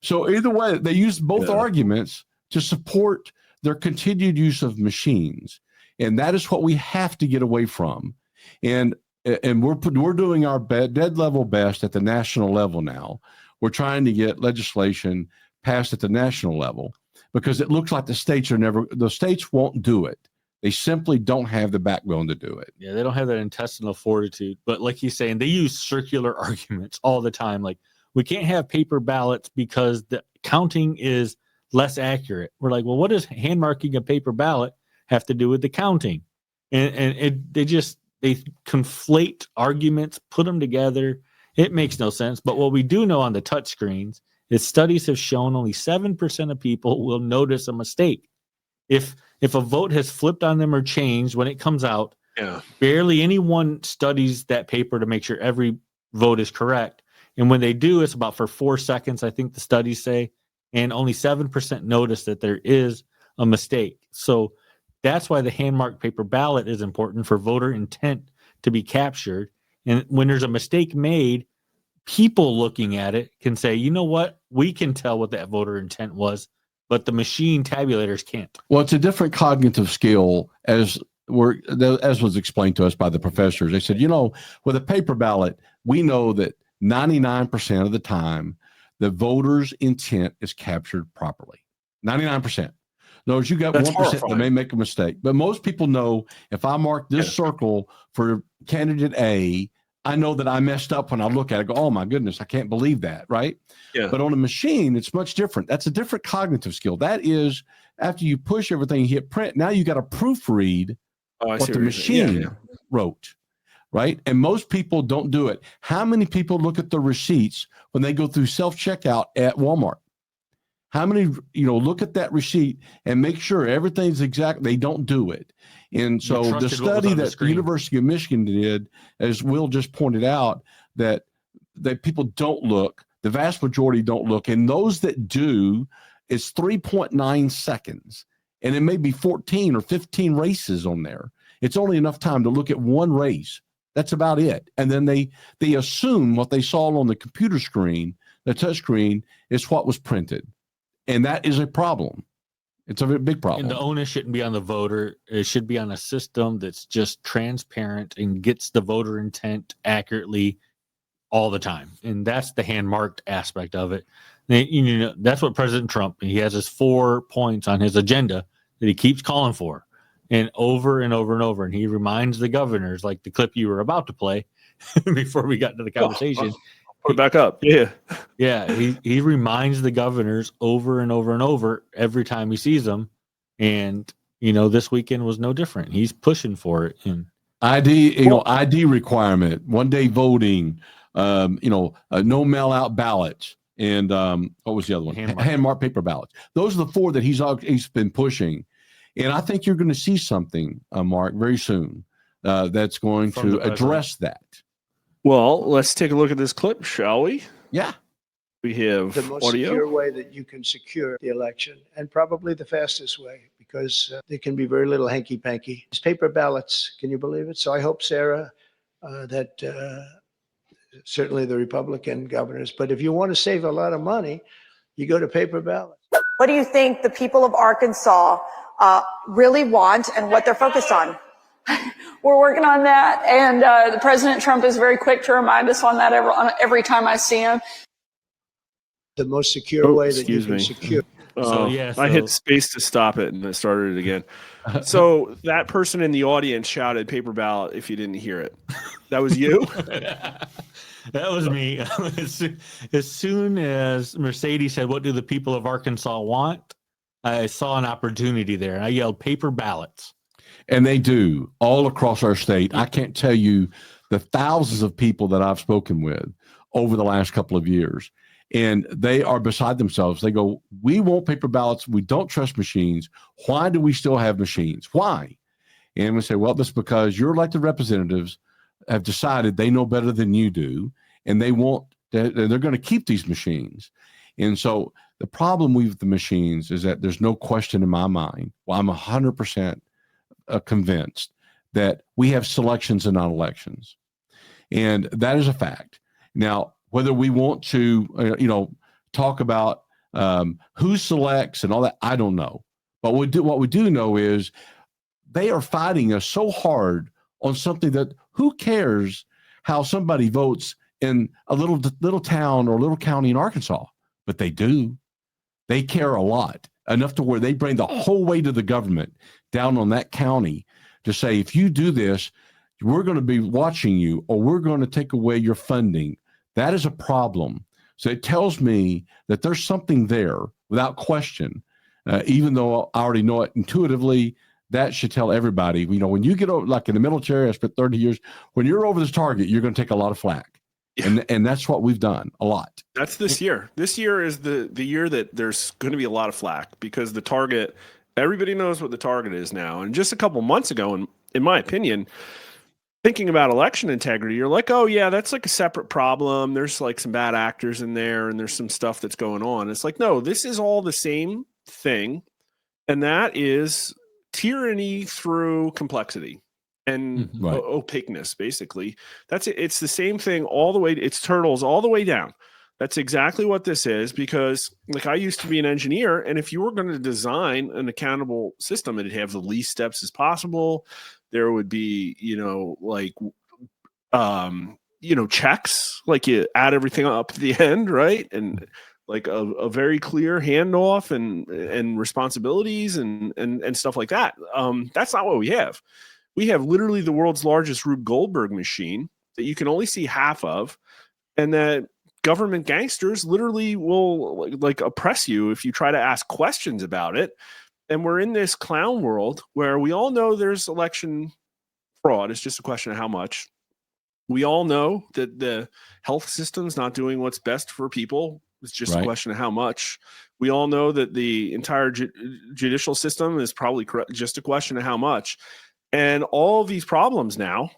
So either way, they use both arguments to support their continued use of machines. And that is what we have to get away from. And we're doing our dead level best at the national level now. We're trying to get legislation passed at the national level, because it looks like the states won't do it. They simply don't have the backbone to do it. Yeah, they don't have that intestinal fortitude. But like he's saying, they use circular arguments all the time. Like, we can't have paper ballots because the counting is less accurate. We're like, well, what does hand marking a paper ballot have to do with the counting? And they conflate arguments, put them together. It makes no sense. But what we do know on the touch screens is studies have shown only 7% of people will notice a mistake. If a vote has flipped on them or changed when it comes out, barely anyone studies that paper to make sure every vote is correct. And when they do, it's about for 4 seconds, I think the studies say, and only 7% notice that there is a mistake. So that's why the hand-marked paper ballot is important, for voter intent to be captured. And when there's a mistake made, people looking at it can say, you know what, we can tell what that voter intent was, but the machine tabulators can't. Well, it's a different cognitive skill, as was explained to us by the professors. They said, with a paper ballot, we know that 99% of the time, the voter's intent is captured properly. 99%. No, you got 1% that may make a mistake. But most people know, if I mark this circle for candidate A, I know that I messed up when I look at it. I go, oh my goodness, I can't believe that, right? Yeah. But on a machine, it's much different. That's a different cognitive skill. That is, after you push everything, you hit print, now you got to proofread what the machine wrote. Right? And most people don't do it. How many people look at the receipts when they go through self-checkout at Walmart? How many, look at that receipt and make sure everything's exact? They don't do it. And so the study that the University of Michigan did, as Will just pointed out, that people don't look, the vast majority don't look. And those that do, it's 3.9 seconds. And it may be 14 or 15 races on there. It's only enough time to look at one race. That's about it. And then they assume what they saw on the computer screen, the touch screen, is what was printed. And that is a problem. It's a big problem. And the onus shouldn't be on the voter. It should be on a system that's just transparent and gets the voter intent accurately all the time. And that's the hand-marked aspect of it. And, that's what President Trump, he has his 4 points on his agenda that he keeps calling for. And over and over and over. And he reminds the governors, like the clip you were about to play before we got into the conversation. Put it back up. Yeah. Yeah. He reminds the governors over and over and over every time he sees them. And, this weekend was no different. He's pushing for it. And ID requirement, 1 day voting, no mail out ballots. And what was the other one? Hand marked paper ballots. Those are the 4 that he's been pushing. And I think you're going to see something, Mark, very soon that's going to address that. Well, let's take a look at this clip, shall we? Yeah. We have the most audio. secure way that you can secure the election, and probably the fastest way, because there can be very little hanky-panky. It's paper ballots, can you believe it? So I hope, Sarah, that certainly the Republican governors, but if you want to save a lot of money, you go to paper ballots. What do you think the people of Arkansas really want and what they're focused on? We're working on that, and the President Trump is very quick to remind us on that every time I see him. The most secure way that you excuse can me. secure. I hit space to stop it, and it started it again. So that person in the audience shouted "paper ballot" if you didn't hear it. That was you? That was me. As soon as Mercedes said, "What do the people of Arkansas want?" I saw an opportunity there. I yelled "paper ballots." And they do all across our state. I can't tell you the thousands of people that I've spoken with over the last couple of years. And they are beside themselves. They go, we want paper ballots. We don't trust machines. Why do we still have machines? Why? And we say, well, that's because your elected representatives have decided they know better than you do. And they're going to keep these machines. And so the problem with the machines is that there's no question in my mind. Well, I'm 100% convinced that we have selections and not elections. And that is a fact. Now, whether we want to, talk about who selects and all that, I don't know. But what we do know is they are fighting us so hard on something that who cares how somebody votes in a little town or little county in Arkansas? But they do. They care a lot, enough to where they bring the whole weight of the government down on that county to say, if you do this, we're going to be watching you, or we're going to take away your funding. That is a problem. So it tells me that there's something there without question, even though I already know it intuitively. That should tell everybody, when you get over, like in the military, I spent 30 years, when you're over this target, you're going to take a lot of flack. Yeah. And that's what we've done a lot. That's this year. This year is the year that there's going to be a lot of flack, because the target, everybody knows what the target is now. And just a couple months ago, in my opinion, thinking about election integrity, you're like, oh yeah, that's like a separate problem. There's like some bad actors in there, and there's some stuff that's going on. It's like, no, this is all the same thing. And that is tyranny through complexity and opaqueness, basically. It's the same thing all the way. It's turtles all the way down. That's exactly what this is, because like I used to be an engineer, and if you were going to design an accountable system, it'd have the least steps as possible. There would be, checks, like you add everything up at the end, right? And like a very clear handoff and responsibilities and stuff like that. That's not what we have. We have literally the world's largest Rube Goldberg machine that you can only see half of, and that government gangsters literally will like oppress you if you try to ask questions about it. And we're in this clown world where we all know there's election fraud. It's just a question of how much. We all know that the health system's not doing what's best for people. It's just a question of how much. We all know that the entire judicial system is probably correct, just a question of how much. And all of these problems now,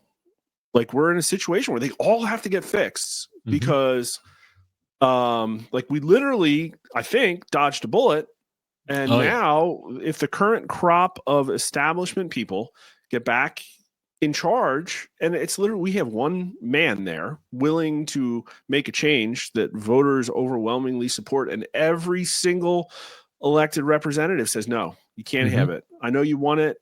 like we're in a situation where they all have to get fixed because we literally, I think, dodged a bullet. And now if the current crop of establishment people get back in charge, and it's literally, we have one man there willing to make a change that voters overwhelmingly support, and every single elected representative says, no, you can't have it. I know you want it,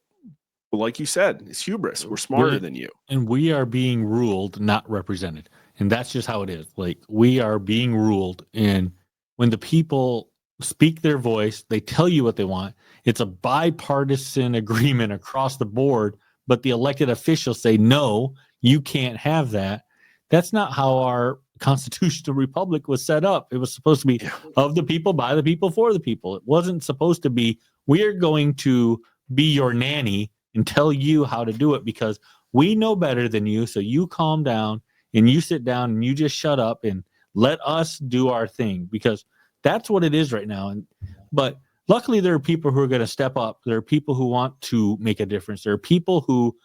but like you said, it's hubris. We're smarter than you. And we are being ruled, not represented. And that's just how it is. Like, we are being ruled, and when the people speak their voice, they tell you what they want. It's a bipartisan agreement across the board, but the elected officials say, no, you can't have that. That's not how our constitutional republic was set up. It was supposed to be of the people, by the people, for the people. It wasn't supposed to be, we're going to be your nanny and tell you how to do it because we know better than you. So you calm down and you sit down and you just shut up and let us do our thing, because that's what it is right now. But luckily, there are people who are going to step up. There are people who want to make a difference. There are people who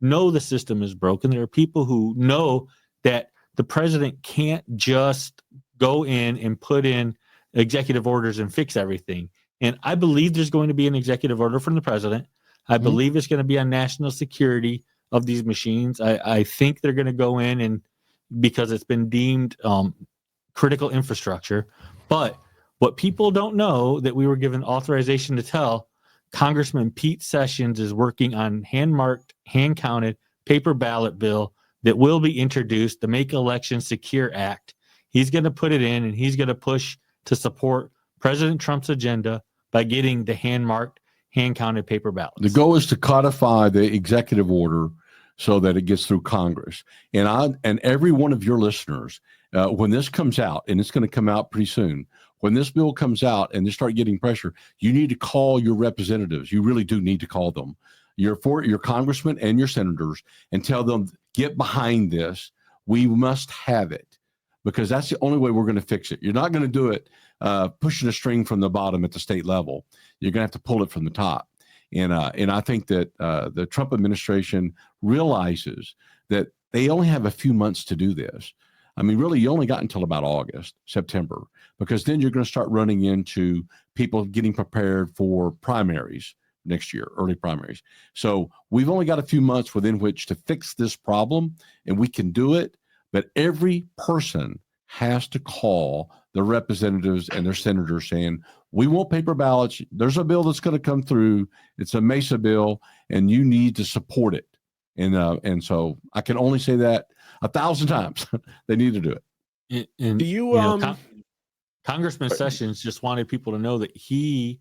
know the system is broken. There are people who know that the president can't just go in and put in executive orders and fix everything. And I believe there's going to be an executive order from the president. I believe it's going to be on national security of these machines. I think they're going to go in, and because it's been deemed critical infrastructure. But what people don't know that we were given authorization to tell, Congressman Pete Sessions is working on hand-marked, hand-counted paper ballot bill that will be introduced, the Make Elections Secure Act. He's going to put it in, and he's going to push to support President Trump's agenda by getting the hand-marked, hand-counted paper ballots. The goal is to codify the executive order so that it gets through Congress. And every one of your listeners, when this comes out, and it's going to come out pretty soon, when this bill comes out and they start getting pressure, you need to call your representatives. You really do need to call them, your congressmen and your senators, and tell them, get behind this. We must have it, because that's the only way we're going to fix it. You're not going to do it pushing a string from the bottom at the state level. You're going to have to pull it from the top. And I think that the Trump administration realizes that they only have a few months to do this. I mean, really, you only got until about August, September, because then you're going to start running into people getting prepared for primaries next year, early primaries. So we've only got a few months within which to fix this problem, and we can do it. But every person has to call the representatives and their senators saying, we want paper ballots. There's a bill that's going to come through. It's a Mesa bill, and you need to support it. And so I can only say that 1,000 times. They need to do it. And Do you, Congressman Sessions just wanted people to know that he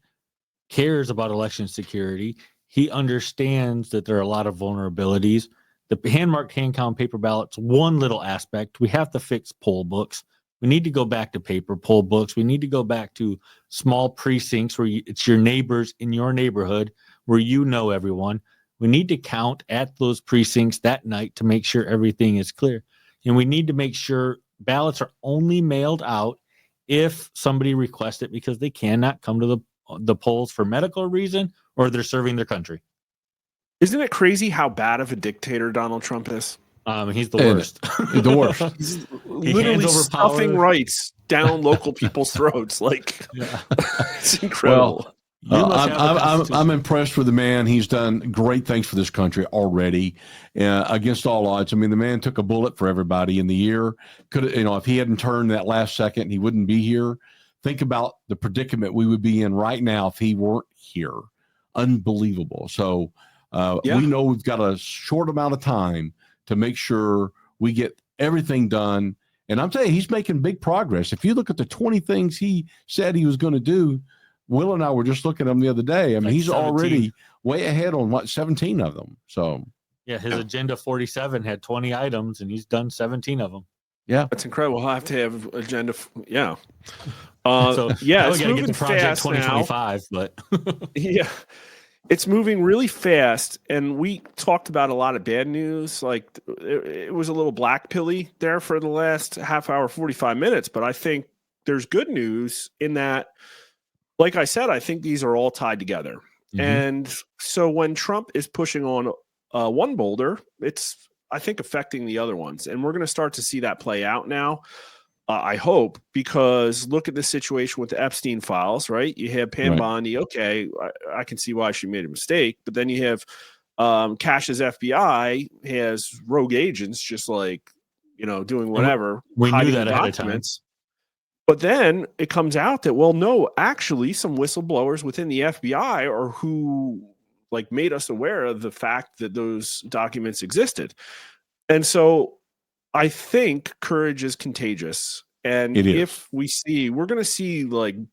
cares about election security. He understands that there are a lot of vulnerabilities. The hand-marked, hand-count paper ballots, one little aspect. We have to fix poll books. We need to go back to paper poll books. We need to go back to small precincts where it's your neighbors in your neighborhood where you know everyone. We need to count at those precincts that night to make sure everything is clear. And we need to make sure ballots are only mailed out if somebody requests it, because they cannot come to the polls for medical reason or they're serving their country. isn't it crazy how bad of a dictator Donald Trump is? He's the worst. The worst. He's literally stuffing rights down local people's throats. Like, it's incredible. I'm impressed with the man. He's done great things for this country already, against all odds. I mean, the man took a bullet for everybody in the year. If he hadn't turned that last second, he wouldn't be here. Think about the predicament we would be in right now if he weren't here. Unbelievable. So we know we've got a short amount of time to make sure we get everything done. And I'm telling you, he's making big progress. If you look at the 20 things he said he was going to do, Will and I were just looking at him the other day. I mean, he's 17. Already way ahead on 17 of them. So yeah, his agenda 47 had 20 items and he's done 17 of them. Yeah, that's incredible. We'll have to have agenda. So it's moving get the project 2025, but yeah, it's moving really fast. And we talked about a lot of bad news. Like it was a little black pilly there for the last half hour, 45 minutes. But I think there's good news in that. Like I said, I think these are all tied together. Mm-hmm. And so when Trump is pushing on one boulder, it's, I think, affecting the other ones. And we're going to start to see that play out now, I hope, because look at the situation with the Epstein files, right? You have Pam Bondi. Okay, I can see why she made a mistake. But then you have Cash's FBI has rogue agents just like, doing whatever. We knew that ahead of time. But then it comes out that, well, no, actually some whistleblowers within the FBI are who made us aware of the fact that those documents existed. And so I think courage is contagious. And if we're going to see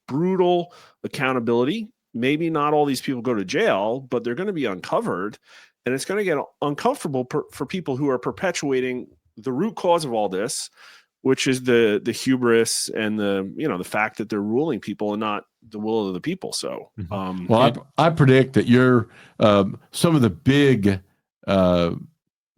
brutal accountability, maybe not all these people go to jail, but they're going to be uncovered. And it's going to get uncomfortable for people who are perpetuating the root cause of all this, which is the hubris and the fact that they're ruling people and not the will of the people. So, I predict that some of the big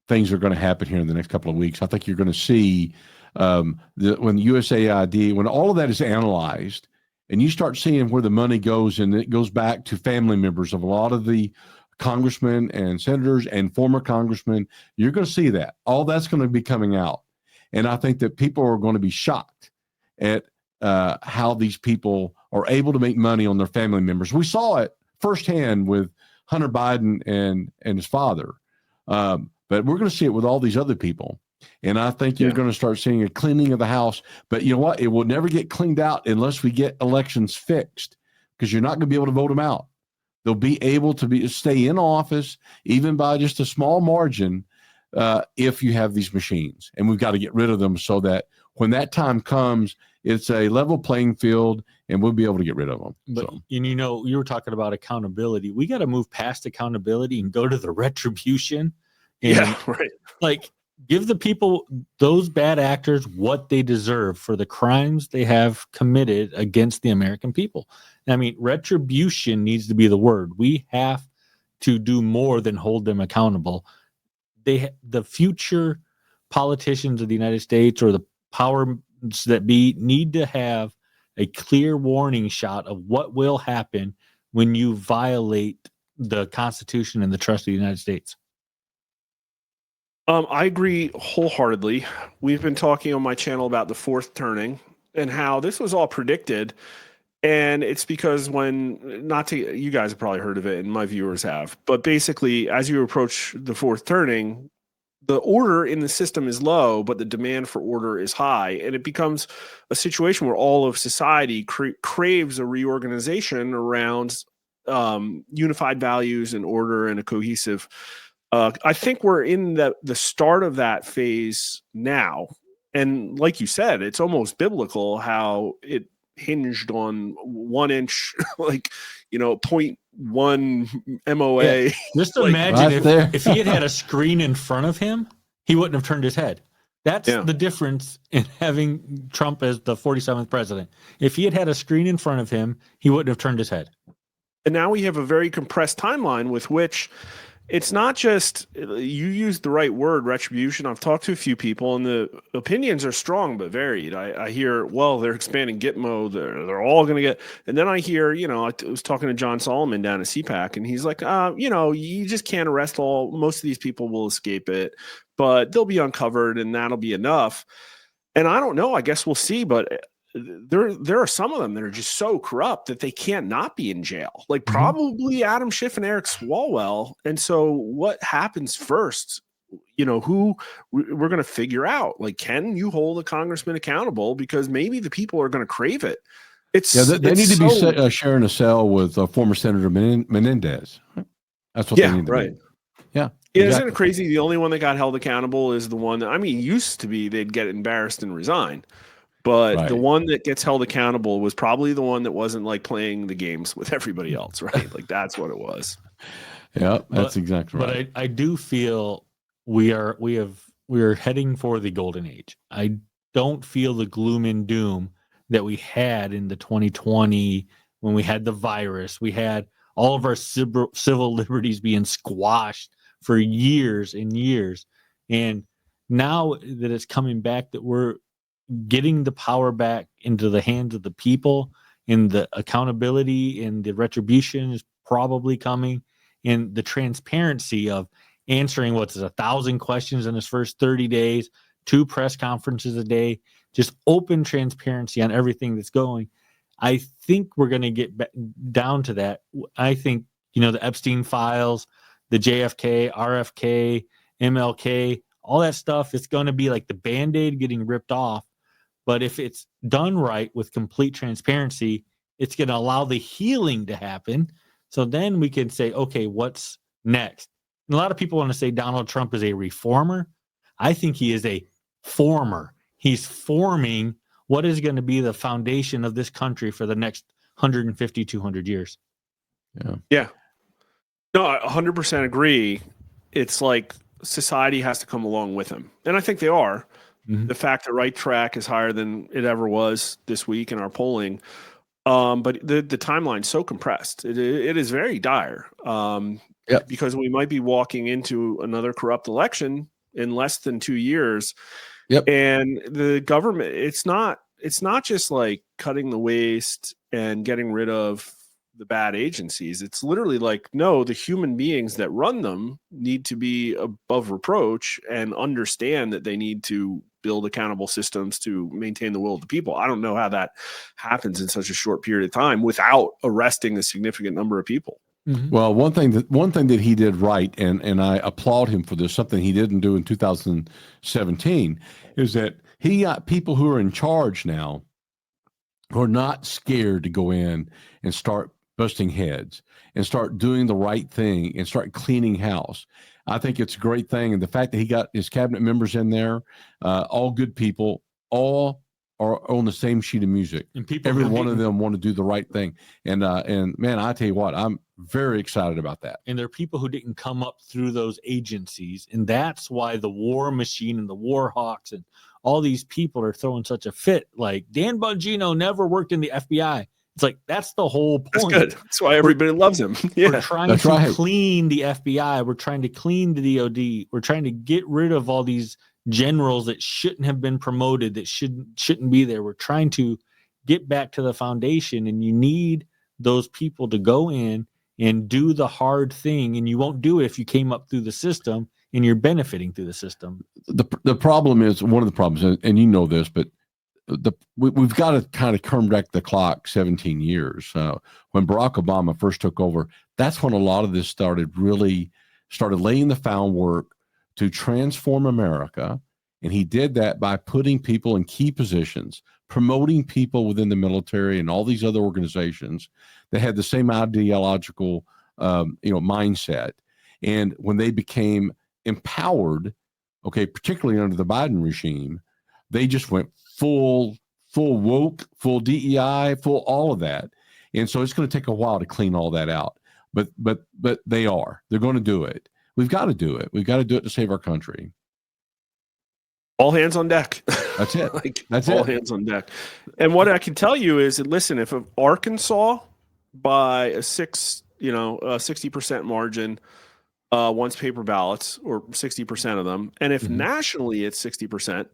things are going to happen here in the next couple of weeks. I think you're going to see when USAID, when all of that is analyzed, and you start seeing where the money goes, and it goes back to family members of a lot of the congressmen and senators and former congressmen, you're going to see that all that's going to be coming out. And I think that people are going to be shocked at how these people are able to make money on their family members. We saw it firsthand with Hunter Biden and his father. But we're going to see it with all these other people. And I think you're going to start seeing a cleaning of the house. But you know what? It will never get cleaned out unless we get elections fixed, because you're not going to be able to vote them out. They'll be able to stay in office, even by just a small margin, if you have these machines. And we've got to get rid of them so that when that time comes, it's a level playing field, and we'll be able to get rid of them. But, So. and you were talking about accountability. We got to move past accountability and go to the retribution. And Yeah, right. like, give the people, those bad actors, what they deserve for the crimes they have committed against the American people. I mean, retribution needs to be the word. We have to do more than hold them accountable. The future politicians of the United States or the powers that be need to have a clear warning shot of what will happen when you violate the Constitution and the trust of the United States. I agree wholeheartedly. We've been talking on my channel about the fourth turning and how this was all predicted. And it's because you guys have probably heard of it and my viewers have, but basically as you approach the fourth turning, the order in the system is low, but the demand for order is high. And it becomes a situation where all of society craves a reorganization around unified values and order and a cohesive. I think we're in the start of that phase now. And like you said, it's almost biblical how it hinged on 1 inch, 0.1 MOA. Yeah. Just imagine if he had a screen in front of him, he wouldn't have turned his head. That's the difference in having Trump as the 47th president. If he had a screen in front of him, he wouldn't have turned his head. And now we have a very compressed timeline with which it's not just, you used the right word, retribution. I've talked to a few people and the opinions are strong but varied. I hear, well, they're expanding Gitmo. They're all going to get, and then I hear, I was talking to John Solomon down at CPAC and he's like, you just can't arrest most of these people will escape it, but they'll be uncovered and that'll be enough. And I don't know, I guess we'll see, but there are some of them that are just so corrupt that they can't not be in jail, like probably Adam Schiff and Eric Swalwell. And so what happens first, who we're going to figure out, like, can you hold a congressman accountable? Because maybe the people are going to crave it. They need to be sharing a cell with former Senator Menendez. That's what they need to right. be. Yeah. Exactly. Isn't it crazy? The only one that got held accountable is the one that, used to be they'd get embarrassed and resign. But the one that gets held accountable was probably the one that wasn't like playing the games with everybody else, right? Like that's what it was. Yeah, that's exactly right. But I do feel we are heading for the golden age. I don't feel the gloom and doom that we had in the 2020 when we had the virus. We had all of our civil liberties being squashed for years and years. And now that it's coming back, that we're getting the power back into the hands of the people, and the accountability and the retribution is probably coming, and the transparency of answering 1,000 questions in his first 30 days, 2 press conferences a day, just open transparency on everything that's going. I think we're going to get down to that. I think, the Epstein files, the JFK, RFK, MLK, all that stuff, it's going to be like the Band-Aid getting ripped off. But if it's done right with complete transparency, it's going to allow the healing to happen. So then we can say, okay, what's next? And a lot of people want to say Donald Trump is a reformer. I think he is a former. He's forming what is going to be the foundation of this country for the next 150, 200 years. Yeah. No, I 100% agree. It's like society has to come along with him. And I think they are. The fact that right track is higher than it ever was this week in our polling. But the timeline's so compressed. It is very dire. Because we might be walking into another corrupt election in less than 2 years. And the government, it's not just like cutting the waste and getting rid of the bad agencies. It's literally like, no, the human beings that run them need to be above reproach and understand that they need to build accountable systems to maintain the will of the people. I don't know how that happens in such a short period of time without arresting a significant number of people. Well, one thing that he did right, and I applaud him for this, something he didn't do in 2017, is that he got people who are in charge now who are not scared to go in and start busting heads and start doing the right thing and start cleaning house. I think it's a great thing. And the fact that he got his cabinet members in there, all good people, all are on the same sheet of music. And people, every one of them want to do the right thing. And man, I tell you what, I'm very excited about that. And there are people who didn't come up through those agencies. And that's why the war machine and the war hawks and all these people are throwing such a fit. Like Dan Bongino never worked in the FBI. It's like, that's the whole point. That's good. That's why everybody loves him. Yeah. We're trying to clean the FBI. We're trying to clean the DOD. We're trying to get rid of all these generals that shouldn't have been promoted, that shouldn't be there. We're trying to get back to the foundation, and you need those people to go in and do the hard thing. And you won't do it if you came up through the system and you're benefiting through the system. The problem is, one of the problems, and you know this, but we've got to kind of turn back the clock 17 years. When Barack Obama first took over, that's when a lot of this started laying the groundwork to transform America. And he did that by putting people in key positions, promoting people within the military and all these other organizations that had the same ideological mindset. And when they became empowered, particularly under the Biden regime, they just went full woke, full DEI, full all of that. And so it's going to take a while to clean all that out. But they're going to do it. We've got to do it. We've got to do it to save our country. All hands on deck. That's it. That's all it. hands on deck. And what I can tell you is that, listen, if Arkansas by a 60% margin wants paper ballots, or 60% of them, and if nationally it's 60%,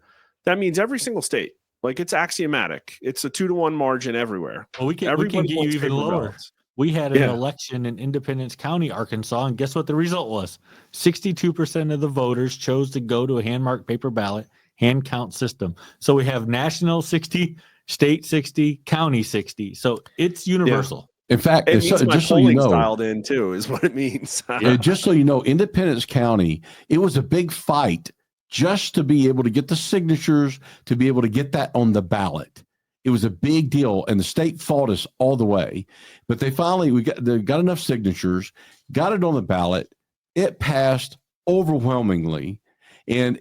that means every single state. Like, it's axiomatic. It's a 2-to-1 margin everywhere. Well, we can get you even lower. Ballots. We had an election in Independence County, Arkansas, and guess what the result was? 62% of the voters chose to go to a hand-marked paper ballot, hand count system. So we have national 60, state 60, county 60. So it's universal. In fact, it means just so you know, dialed in too, is what it means. Just so you know, Independence County, it was a big fight just to be able to get the signatures, to be able to get that on the ballot. It was a big deal, and the state fought us all the way. But they got enough signatures, got it on the ballot. It passed overwhelmingly, and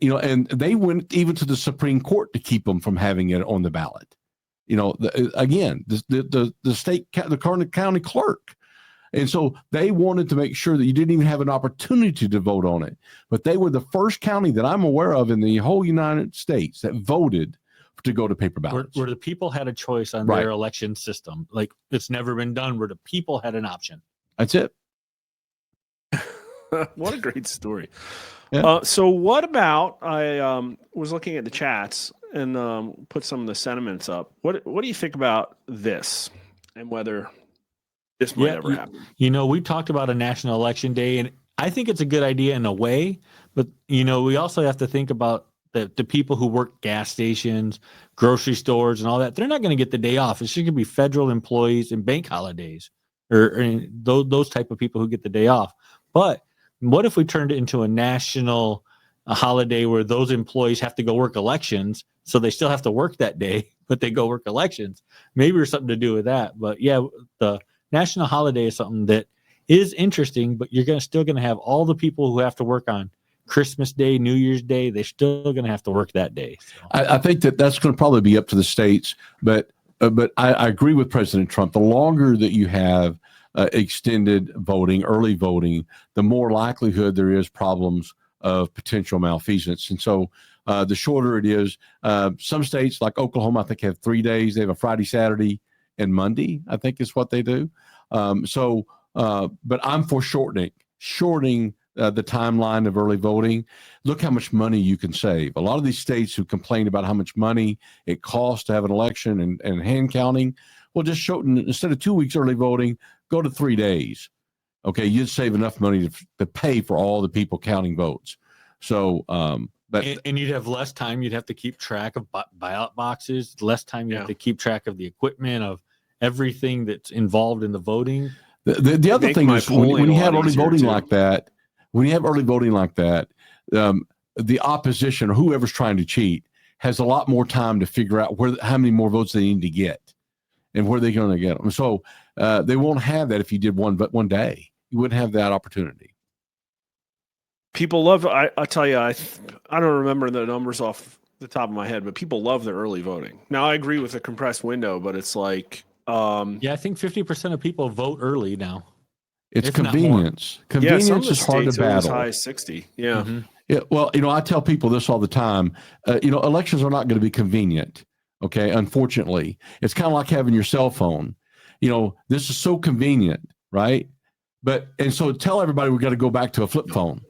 they went even to the Supreme Court to keep them from having it on the ballot. The state, the county clerk. And so they wanted to make sure that you didn't even have an opportunity to vote on it. But they were the first county that I'm aware of in the whole United States that voted to go to paper ballots. Where the people had a choice on their election system. Like, it's never been done, where the people had an option. That's it. What a great story. Yeah. So what about, I was looking at the chats and put some of the sentiments up. What do you think about this, and whether this might ever happen? We talked about a national election day, and I think it's a good idea in a way, but we also have to think about the people who work gas stations, grocery stores, and all that. They're not going to get the day off. It's just going to be federal employees and bank holidays, or those type of people who get the day off. But what if we turned it into a national holiday where those employees have to go work elections, so they still have to work that day, but they go work elections? Maybe there's something to do with that. But yeah, the national holiday is something that is interesting, but you're still going to have all the people who have to work on Christmas Day, New Year's Day. They're still going to have to work that day. So. I think that's going to probably be up to the states, but I agree with President Trump. The longer that you have extended voting, early voting, the more likelihood there is problems of potential malfeasance. And so the shorter it is, some states like Oklahoma, I think, have 3 days. They have a Friday, Saturday, and Monday, I think is what they do. But I'm for shortening the timeline of early voting. Look how much money you can save. A lot of these states who complain about how much money it costs to have an election and hand counting, well, just shorten, instead of 2 weeks early voting, go to 3 days. Okay, you'd save enough money to pay for all the people counting votes. So, and you'd have less time. You'd have to keep track of ballot boxes, less time. You have to keep track of the equipment, of everything that's involved in the voting. The other thing is, when you have early voting like that, the opposition or whoever's trying to cheat has a lot more time to figure out how many more votes they need to get and where they're going to get them. So They won't have that if you did one day. You wouldn't have that opportunity. People love. I tell you, I don't remember the numbers off the top of my head, but people love the early voting. Now, I agree with the compressed window, but it's like, Yeah, I think 50% of people vote early now. It's If not more. convenience. Convenience is hard to states are as battle. high as 60. Yeah. Mm-hmm. Yeah, well, I tell people this all the time. Elections are not going to be convenient. Okay, unfortunately, it's kind of like having your cell phone. This is so convenient, right? And so tell everybody we got to go back to a flip phone,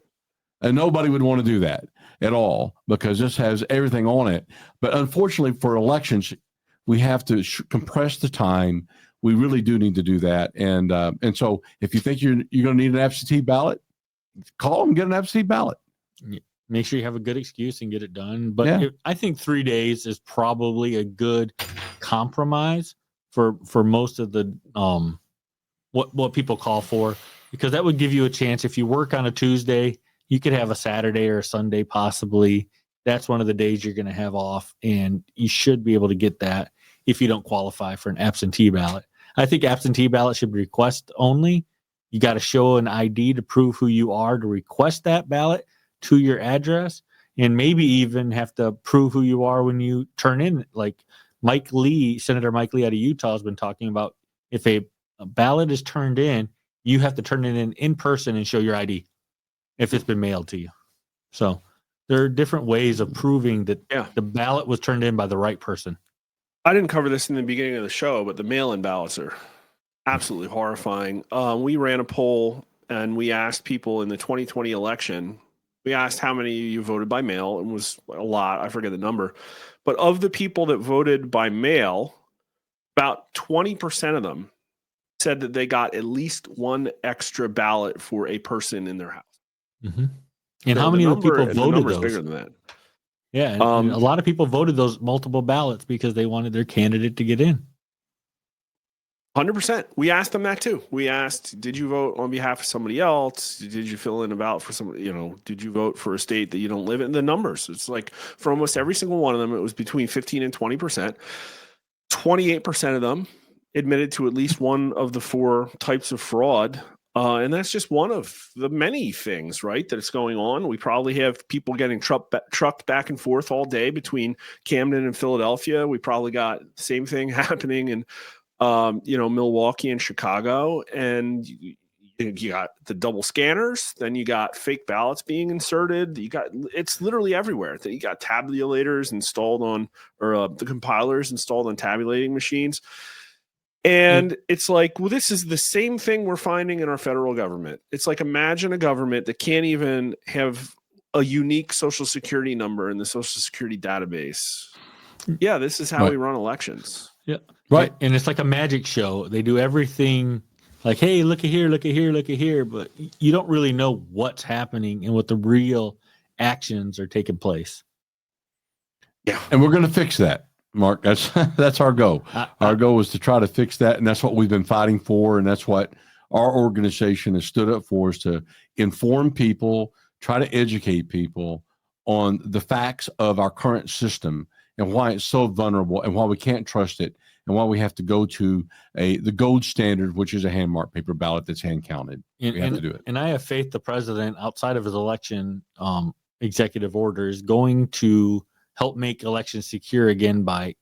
and nobody would want to do that at all because this has everything on it. But unfortunately, for elections, we have to compress the time. We really do need to do that. And so if you think you're going to need an absentee ballot, call them and get an absentee ballot. Make sure you have a good excuse and get it done. But Yeah. I think 3 days is probably a good compromise for most of the what people call for, because that would give you a chance. If you work on a Tuesday, you could have a Saturday or a Sunday possibly. That's one of the days you're going to have off, and you should be able to get that if you don't qualify for an absentee ballot. I think absentee ballot should be request only. You got to show an ID to prove who you are to request that ballot to your address, and maybe even have to prove who you are when you turn in. Like Senator Mike Lee out of Utah has been talking about, if a ballot is turned in, you have to turn it in person and show your ID if it's been mailed to you. So there are different ways of proving that the ballot was turned in by the right person. I didn't cover this in the beginning of the show, but the mail-in ballots are absolutely horrifying. We ran a poll and we asked people in the 2020 election, we asked how many of you voted by mail. It was a lot. I forget the number. But of the people that voted by mail, about 20% of them said that they got at least one extra ballot for a person in their house. Mm-hmm. And how many of the people voted those? Bigger than that. Yeah, and a lot of people voted those multiple ballots because they wanted their candidate to get in. 100%. We asked them that too. We asked, did you vote on behalf of somebody else? Did you fill in a ballot for somebody, did you vote for a state that you don't live in? The numbers, it's like for almost every single one of them, it was between 15 and 20%. 28% of them admitted to at least one of the 4 types of fraud. And that's just one of the many things, right, that is going on. We probably have people getting trucked back and forth all day between Camden and Philadelphia. We probably got the same thing happening in, Milwaukee and Chicago. And you got the double scanners. Then you got fake ballots being inserted. It's literally everywhere. You got tabulators installed on, or the compilers installed on tabulating machines. And it's like, well, this is the same thing we're finding in our federal government. It's like, imagine a government that can't even have a unique social security number in the social security database. Yeah, this is how we run elections. Yeah. Right. And it's like a magic show. They do everything like, hey, look at here, look at here, look at here. But you don't really know what's happening and what the real actions are taking place. Yeah. And we're going to fix that. Mark, that's our goal. Our goal is to try to fix that, and that's what we've been fighting for, and that's what our organization has stood up for, is to inform people, try to educate people on the facts of our current system and why it's so vulnerable and why we can't trust it and why we have to go to the gold standard, which is a hand-marked paper ballot that's hand-counted. We have to do it. And I have faith the president, outside of his election executive order, is going to help make elections secure again by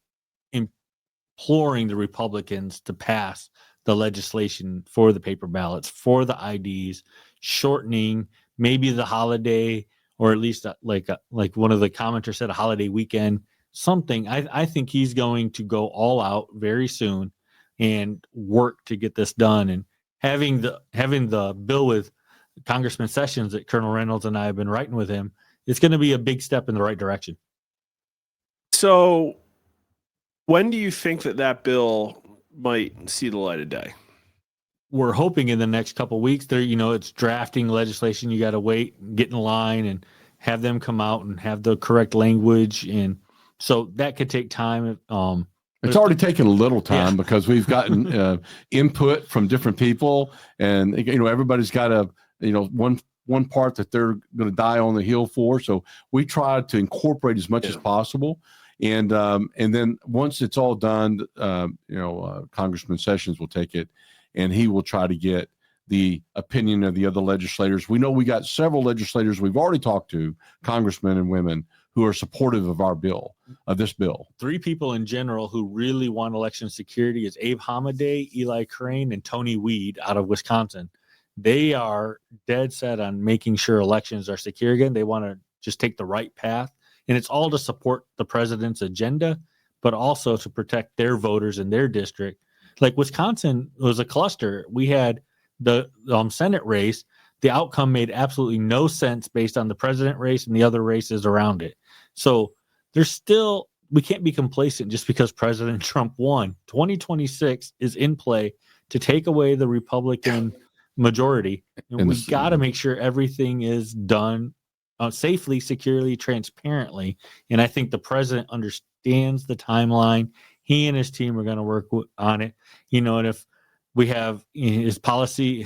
imploring the Republicans to pass the legislation for the paper ballots, for the IDs, shortening maybe the holiday, or at least like one of the commenters said, a holiday weekend, something. I think he's going to go all out very soon and work to get this done. And having the bill with Congressman Sessions that Colonel Reynolds and I have been writing with him, it's going to be a big step in the right direction. So when do you think that bill might see the light of day? We're hoping in the next couple of weeks. There, it's drafting legislation. You got to wait and get in line and have them come out and have the correct language. And so that could take time. It's already taken a little time because we've gotten input from different people, and everybody's got one part that they're going to die on the hill for. So we try to incorporate as much as possible. And then once it's all done, Congressman Sessions will take it and he will try to get the opinion of the other legislators. We know we got several legislators we've already talked to, congressmen and women, who are supportive of our bill, of this bill. 3 people in general who really want election security is Abe Hamaday, Eli Crane, and Tony Weed out of Wisconsin. They are dead set on making sure elections are secure again. They want to just take the right path. And it's all to support the president's agenda, but also to protect their voters in their district. Like Wisconsin was a cluster. We had the Senate race. The outcome made absolutely no sense based on the president race and the other races around it. So there's still, we can't be complacent just because President Trump won. 2026 is in play to take away the Republican majority. And we got to make sure everything is done safely, securely, transparently. And I think the president understands the timeline. He and his team are going to work on it. And if we have his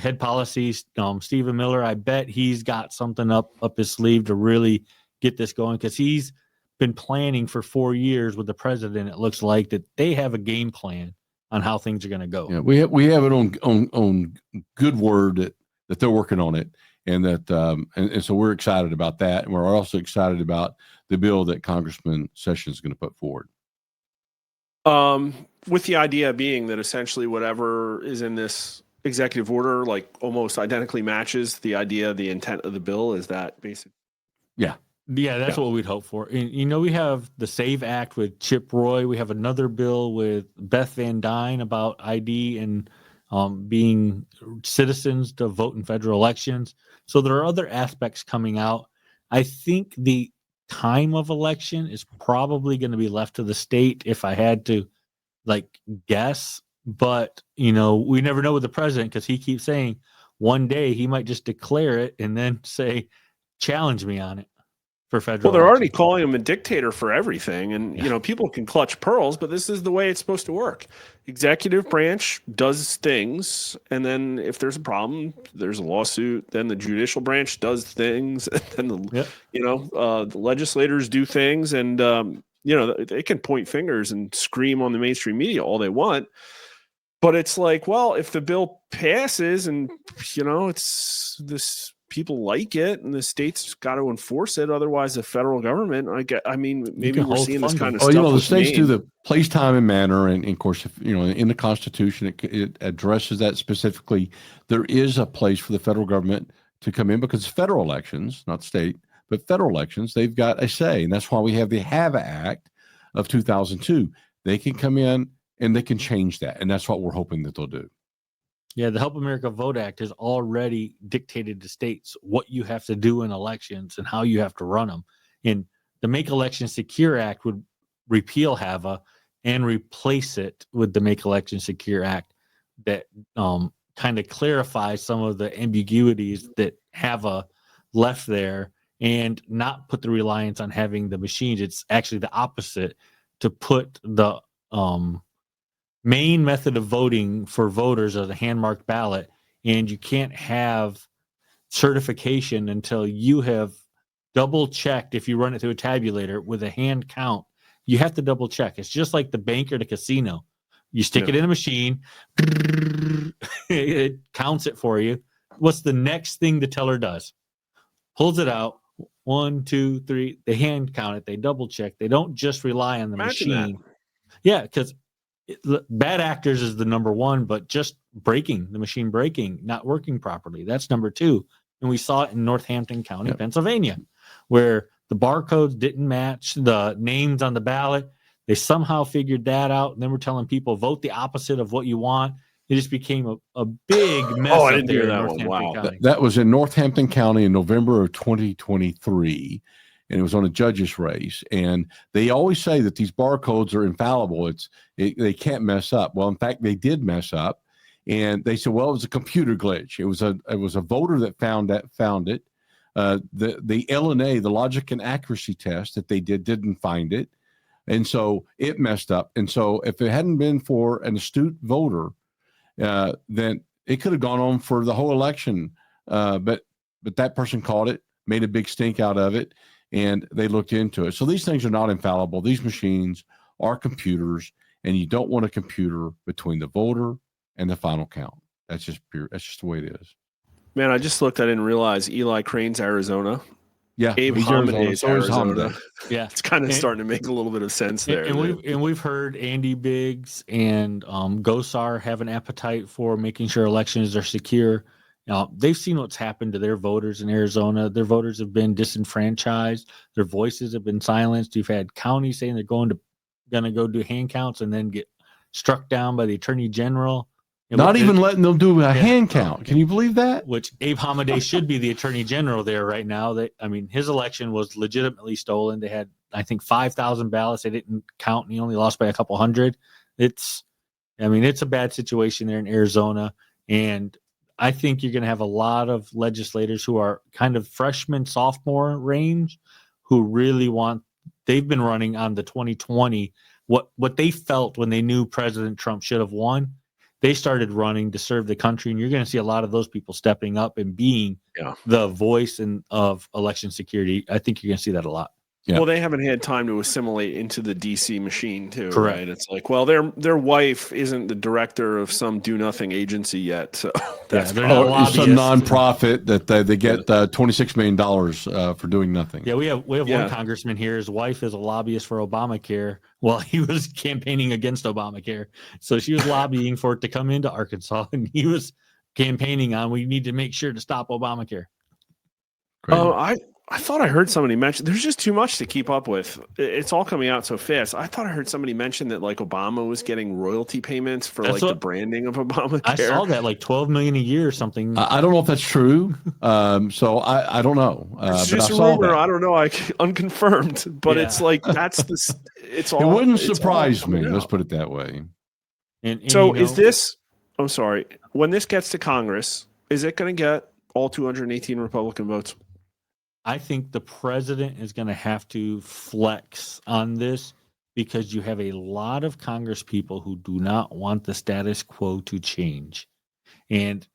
head policies, Stephen Miller, I bet he's got something up his sleeve to really get this going, because he's been planning for 4 years with the president. It looks like that they have a game plan on how things are going to go. Yeah, we have it on good word that they're working on it, and that and so we're excited about that, and we're also excited about the bill that Congressman Sessions is going to put forward. With the idea being that essentially whatever is in this executive order, like almost identically matches the idea, the intent of the bill. Is that basic? Yeah, that's what we'd hope for. And, we have the SAVE Act with Chip Roy. We have another bill with Beth Van Dyne about ID and being citizens to vote in federal elections. So there are other aspects coming out. I think the time of election is probably going to be left to the state, if I had to guess. But, we never know with the president, because he keeps saying one day he might just declare it and then say, challenge me on it. For federal. Well, they're already calling him a dictator for everything. And, people can clutch pearls, but this is the way it's supposed to work. Executive branch does things. And then if there's a problem, there's a lawsuit. Then the judicial branch does things. And then, the legislators do things. And, they can point fingers and scream on the mainstream media all they want. But it's like, well, if the bill passes and, it's this, people like it, and the state's got to enforce it. Otherwise, the federal government, maybe we're seeing this kind of stuff. The states do the place, time, and manner, and of course, if in the Constitution, it addresses that specifically. There is a place for the federal government to come in, because federal elections, not state, but federal elections, they've got a say, and that's why we have the HAVA Act of 2002. They can come in and they can change that, and that's what we're hoping that they'll do. Yeah, the Help America Vote Act has already dictated to states what you have to do in elections and how you have to run them. And the Make Elections Secure Act would repeal HAVA and replace it with the Make Elections Secure Act that kind of clarifies some of the ambiguities that HAVA left there, and not put the reliance on having the machines. It's actually the opposite, to put the main method of voting for voters as a hand-marked ballot, and you can't have certification until you have double-checked. If you run it through a tabulator with a hand count, you have to double-check. It's just like the bank or the casino. You stick it in a machine, it counts it for you. What's the next thing the teller does? Pulls it out. 1, 2, 3. They hand count it. They double-check. They don't just rely on the machine. Yeah, because bad actors is the number one, but just the machine breaking, not working properly, that's number 2. And we saw it in Northampton County, Pennsylvania, where the barcodes didn't match the names on the ballot. They somehow figured that out, and then we're telling people vote the opposite of what you want. It just became a big mess. I didn't hear that one. Wow. That was in Northampton County in November of 2023. And it was on a judge's race. And they always say that these barcodes are infallible. They can't mess up. Well, in fact, they did mess up. And they said, well, it was a computer glitch. It was a voter that found it. The LNA, the logic and accuracy test that they didn't find it. And so it messed up. And so if it hadn't been for an astute voter, then it could have gone on for the whole election. But that person caught it, made a big stink out of it, and they looked into it. So these things are not infallible. These machines are computers, and you don't want a computer between the voter and the final count. That's just pure. That's just the way it is. Man, I just looked. I didn't realize Eli Crane's Arizona. Yeah, Abe he's Arizona. Hamaday's So is Arizona. Hamadeh. Yeah, It's kind of And- starting to make a little bit of sense there. And we've heard Andy Biggs and Gosar have an appetite for making sure elections are secure. Now, they've seen what's happened to their voters in Arizona. Their voters have been disenfranchised. Their voices have been silenced. You've had counties saying they're going to go do hand counts and then get struck down by the attorney general. And Not what- even letting them do a hand count. Can you believe that? which Abe Hamadeh should be the attorney general there right now. His election was legitimately stolen. They had, I think, 5,000 ballots. They didn't count, and he only lost by a couple hundred. It's a bad situation there in Arizona. And I think you're going to have a lot of legislators who are kind of freshman, sophomore range who really they've been running on the 2020, what they felt when they knew President Trump should have won. They started running to serve the country, and you're going to see a lot of those people stepping up and being the voice of election security. I think you're going to see that a lot. Yeah. Well, they haven't had time to assimilate into the DC machine, too. Correct. Right? It's like, well, their wife isn't the director of some do nothing agency yet, so that's they're not Or some lobbyists. nonprofit that they get $26 million for doing nothing. Yeah, we have one congressman here. His wife is a lobbyist for Obamacare while he was campaigning against Obamacare. So she was lobbying for it to come into Arkansas, and he was campaigning on we need to make sure to stop Obamacare. Great. Oh, I thought I heard somebody mention there's just too much to keep up with. It's all coming out so fast. I thought I heard somebody mention that like Obama was getting royalty payments for the branding of Obamacare. I saw that like $12 million a year or something. I don't know if that's true. So I don't know. It's but just I a saw rumor. that. I don't know. unconfirmed, but Yeah. it's like it's all. It wouldn't it's all surprise me. coming Let's out. put it that way. And So you know, is this? I'm sorry. When this gets to Congress, is it going to get all 218 Republican votes? I think the president is going to have to flex on this because you have a lot of Congress people who do not want the status quo to change. And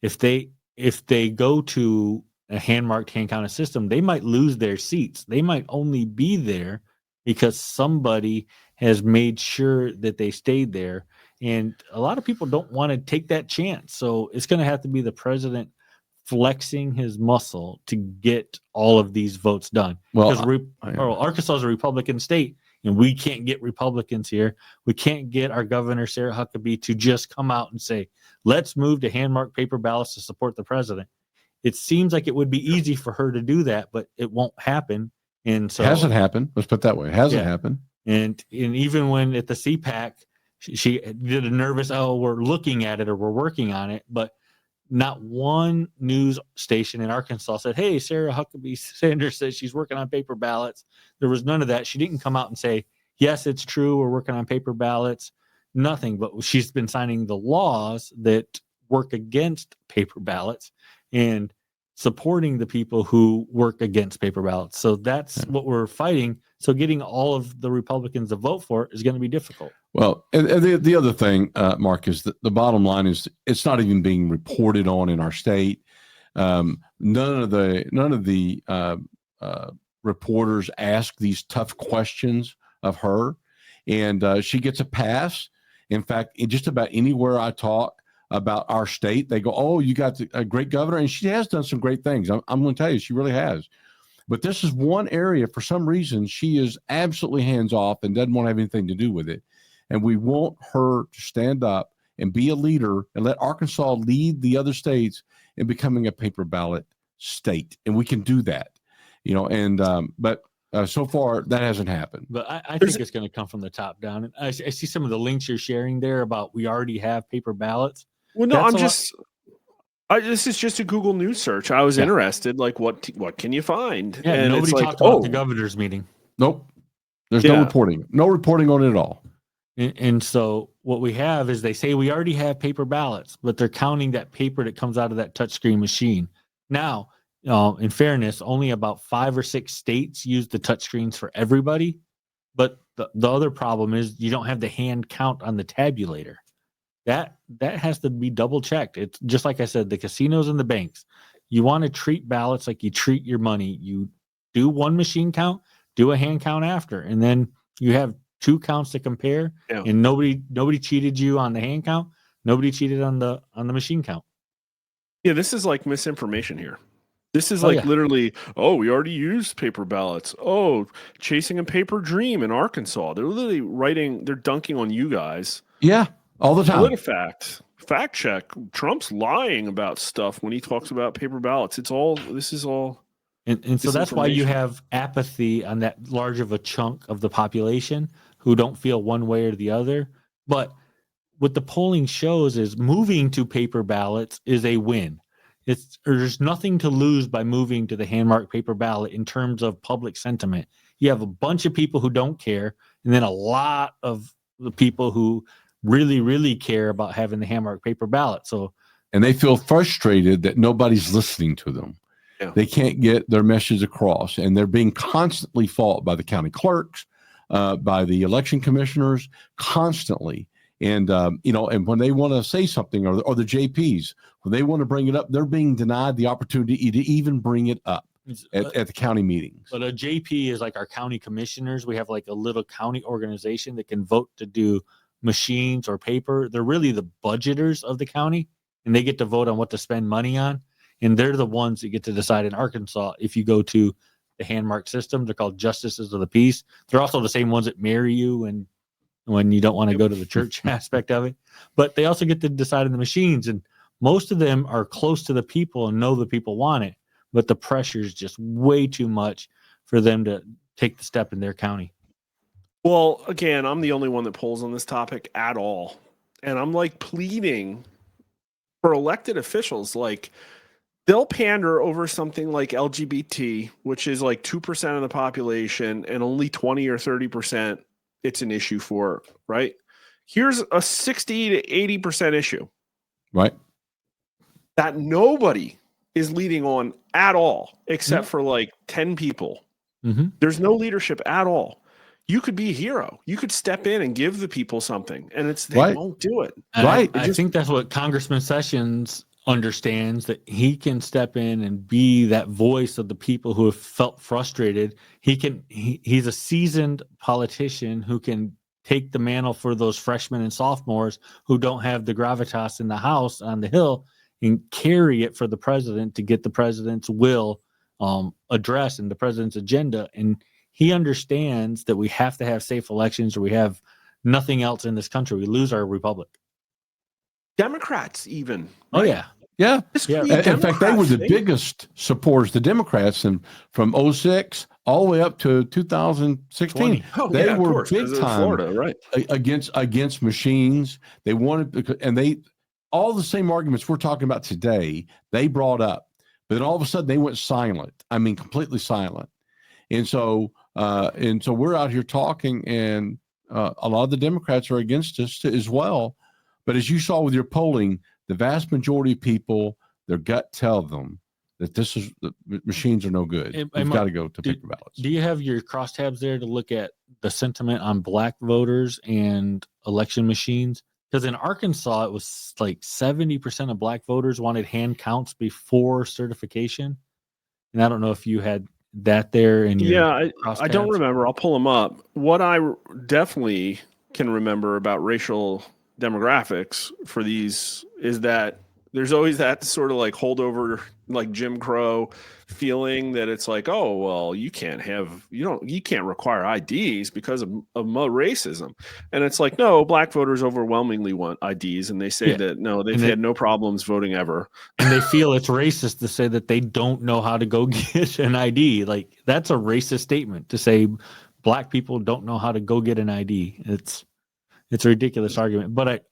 if they go to a hand-marked, hand-counted system, they might lose their seats. They might only be there because somebody has made sure that they stayed there. And a lot of people don't want to take that chance. So it's going to have to be the president flexing his muscle to get all of these votes done. Well, Because Arkansas is a Republican state, and we can't get Republicans here. We can't get our governor, Sarah Huckabee, to just come out and say, let's move to hand-marked paper ballots to support the president. It seems like it would be easy for her to do that, but it won't happen. And so hasn't happened. Let's put it that way. It hasn't happened. And even when at the CPAC, she did a nervous, we're looking at it or we're working on it, but not one news station in Arkansas said, hey, Sarah Huckabee Sanders says she's working on paper ballots. There was none of that. She didn't come out and say, yes, it's true, we're working on paper ballots. Nothing, but she's been signing the laws that work against paper ballots and supporting the people who work against paper ballots. So that's what we're fighting. So getting all of the Republicans to vote for it is going to be difficult. Well, and the other thing, Mark, is that the bottom line is it's not even being reported on in our state. None of the reporters ask these tough questions of her, and she gets a pass. In fact, in just about anywhere I talk about our state, they go, "Oh, you got a great governor," and she has done some great things. I'm going to tell you, she really has. But this is one area, for some reason, she is absolutely hands off and doesn't want to have anything to do with it. And we want her to stand up and be a leader and let Arkansas lead the other states in becoming a paper ballot state. And we can do that, but so far that hasn't happened. But I think it's going to come from the top down. And I see some of the links you're sharing there about we already have paper ballots. Well, no, this is just a Google News search. I was interested, like what can you find? Yeah, and nobody it's talked about the governor's meeting. Nope. There's no reporting on it at all. And so what we have is they say we already have paper ballots, but they're counting that paper that comes out of that touchscreen machine. Now, in fairness, only about 5 or 6 states use the touchscreens for everybody. But the other problem is you don't have the hand count on the tabulator. That has to be double checked. It's just like I said, the casinos and the banks. You want to treat ballots like you treat your money. You do one machine count, do a hand count after, and then you have 2 counts to compare. Yeah. And nobody cheated you on the hand count. Nobody cheated on the machine count. Yeah, this is like misinformation here. This is Oh, like yeah. literally, oh, we already used paper ballots. Oh, chasing a paper dream in Arkansas. They're literally they're dunking on you guys. Yeah, all the time. PolitiFact, fact check. Trump's lying about stuff when he talks about paper ballots. This is all. And so that's why you have apathy on that large of a chunk of the population who don't feel one way or the other. But what the polling shows is moving to paper ballots is a win. There's nothing to lose by moving to the hand-marked paper ballot in terms of public sentiment. You have a bunch of people who don't care, and then a lot of the people who really, really care about having the hand-marked paper ballot. And they feel frustrated that nobody's listening to them. Yeah. They can't get their message across, and they're being constantly fought by the county clerks, by the election commissioners, constantly. And and when they want to say something, or the JPs, when they want to bring it up, they're being denied the opportunity to even bring it up at the county meetings. But a JP is like our county commissioners. We have like a little county organization that can vote to do machines or paper. They're really the budgeters of the county, and they get to vote on what to spend money on. And they're the ones that get to decide in Arkansas. If you go to the hand-marked system, they're called justices of the peace. They're also the same ones that marry you and when you don't want to go to the church aspect of it. But they also get to decide on the machines. And most of them are close to the people and know the people want it. But the pressure is just way too much for them to take the step in their county. Well, again, I'm the only one that polls on this topic at all. And I'm like pleading for elected officials, like they'll pander over something like LGBT, which is like 2% of the population and only 20 or 30% it's an issue for, right? Here's a 60 to 80% issue. Right. That nobody is leading on at all, except for like 10 people. Mm-hmm. There's no leadership at all. You could be a hero. You could step in and give the people something, and they won't do it. Right. I think that's what Congressman Sessions understands, that he can step in and be that voice of the people who have felt frustrated. He's a seasoned politician who can take the mantle for those freshmen and sophomores who don't have the gravitas in the House on the Hill and carry it for the president to get the president's will addressed and the president's agenda. And he understands that we have to have safe elections, or we have nothing else in this country. We lose our republic. Democrats even. Right? Oh, yeah. Yeah. In fact, they were the biggest supporters, the Democrats, and from 2006 all the way up to 2016. They were big time Florida, right? against machines. They wanted, and all the same arguments we're talking about today, they brought up, but then all of a sudden they went silent. I mean, completely silent. And so we're out here talking, and a lot of the Democrats are against us as well. But as you saw with your polling, the vast majority of people, their gut tell them that the machines are no good. You've got to go to paper ballots. Do you have your crosstabs there to look at the sentiment on black voters and election machines? Because in Arkansas, it was like 70% of black voters wanted hand counts before certification. And I don't know if you had that there in your I don't remember. I'll pull them up. What I definitely can remember about racial demographics for these is that there's always that sort of like holdover, like Jim Crow feeling that it's like, oh, well, you can't require IDs because of racism. And it's like, no, black voters overwhelmingly want IDs. And they say that, no, they've had no problems voting ever. And they feel it's racist to say that they don't know how to go get an ID. Like, that's a racist statement to say black people don't know how to go get an ID. It's a ridiculous argument, but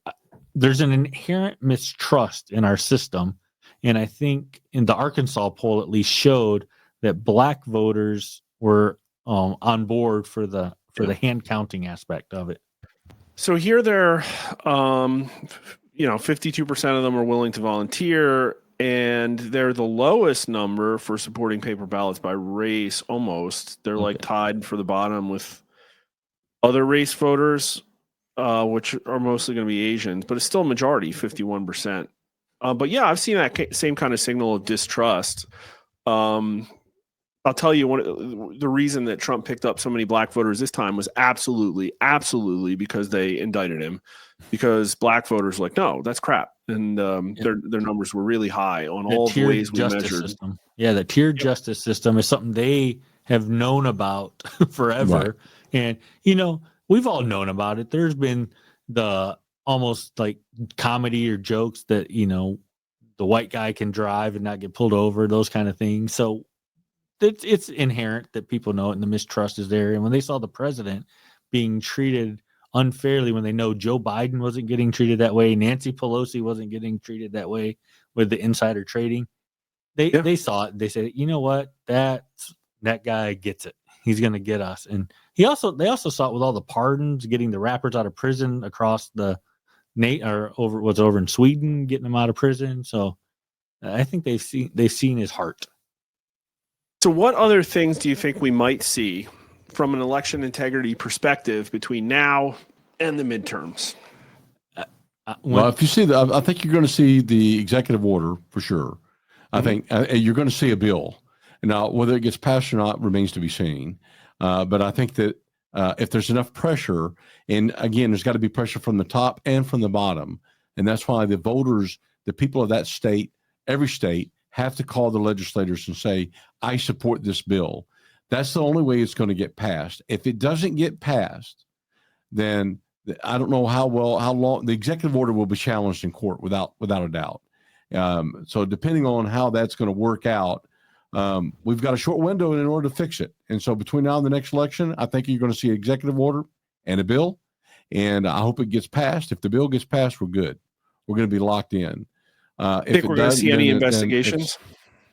there's an inherent mistrust in our system. And I think in the Arkansas poll, at least showed that black voters were on board for the hand counting aspect of it. So here they're, 52% of them are willing to volunteer, and they're the lowest number for supporting paper ballots by race. Almost, they're like tied for the bottom with other race voters, which are mostly going to be Asians, but it's still a majority, 51%. But yeah, I've seen that same kind of signal of distrust. I'll tell you the reason that Trump picked up so many black voters this time was absolutely because they indicted him, because black voters were like, no, that's crap. And their numbers were really high on all the ways we measured. System. Yeah, the tiered justice system is something they have known about forever. Right. And, we've all known about it. There's been the almost like comedy or jokes that, the white guy can drive and not get pulled over, those kind of things. So it's inherent that people know it, and the mistrust is there. And when they saw the president being treated unfairly, when they know Joe Biden wasn't getting treated that way, Nancy Pelosi wasn't getting treated that way with the insider trading, they saw it. They said, you know what, that guy gets it. He's going to get us. And they also saw it with all the pardons, getting the rappers out of prison across the over in Sweden, getting them out of prison. So I think they've seen his heart. So what other things do you think we might see from an election integrity perspective between now and the midterms? Well, if you see I think you're going to see the executive order for sure. I think you're going to see a bill. Now, whether it gets passed or not remains to be seen. But I think that if there's enough pressure, and again, there's got to be pressure from the top and from the bottom. And that's why the voters, the people of that state, every state, have to call the legislators and say, I support this bill. That's the only way it's going to get passed. If it doesn't get passed, then I don't know how long the executive order will be challenged in court without a doubt. So depending on how that's going to work out, we've got a short window in order to fix it. And so between now and the next election, I think you're going to see an executive order and a bill. And I hope it gets passed. If the bill gets passed, we're good. We're going to be locked in. Think we're going to see any investigations?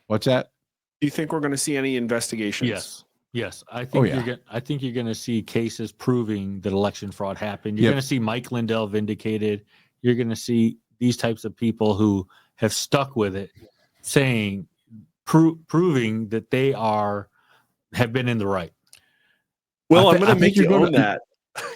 What's that? Do you think we're going to see any investigations? Yes. I think you're going to see cases proving that election fraud happened. You're going to see Mike Lindell vindicated. You're going to see these types of people who have stuck with it, saying, proving that they have been in the right. Well, I'm going to make you own that.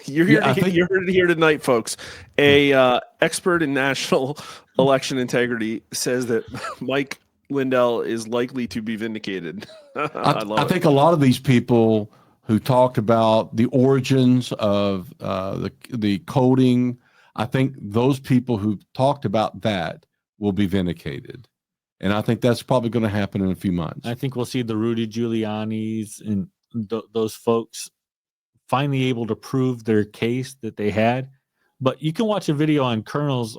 You're here tonight, folks. A expert in national election integrity says that Mike Lindell is likely to be vindicated. I think a lot of these people who talked about the origins of the coding, I think those people who talked about that will be vindicated. And I think that's probably going to happen in a few months. I think we'll see the Rudy Giuliani's and those folks finally able to prove their case that they had. But you can watch a video on Colonel's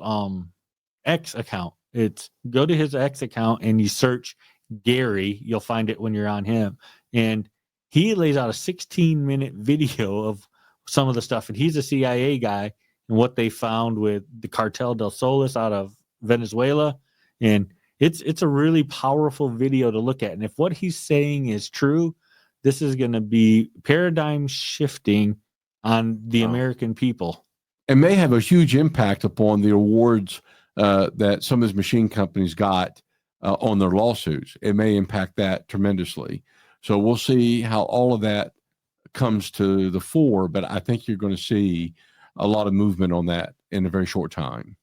X account. It's go to his X account and you search Gary. You'll find it when you're on him. And he lays out a 16-minute video of some of the stuff. And he's a CIA guy and what they found with the Cartel del Solis out of Venezuela. And it's a really powerful video to look at. And if what he's saying is true, this is going to be paradigm shifting on the American people. It may have a huge impact upon the awards that some of these machine companies got on their lawsuits. It may impact that tremendously. So we'll see how all of that comes to the fore, but I think you're going to see a lot of movement on that in a very short time.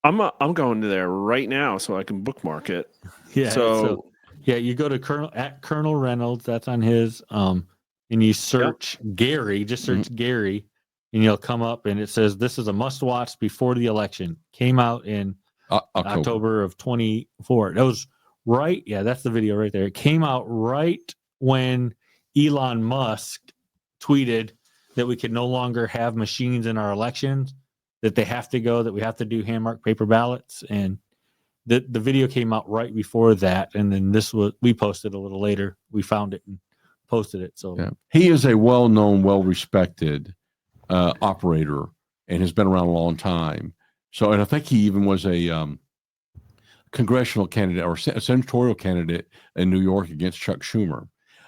I'm going to there right now so I can bookmark it. Yeah. So you go to Colonel Reynolds. That's on his. And you search Gary. Just search Gary, and you'll come up, and it says this is a must-watch before the election. Came out in October of 24. That was right. Yeah, that's the video right there. It came out right when Elon Musk tweeted that we can no longer have machines in our elections, that they have to go, that we have to do hand-marked paper ballots. And the video came out right before that. And then we posted a little later. We found it and posted it. So he is a well-known, well-respected operator and has been around a long time. So, and I think he even was a congressional candidate or a senatorial candidate in New York against Chuck Schumer.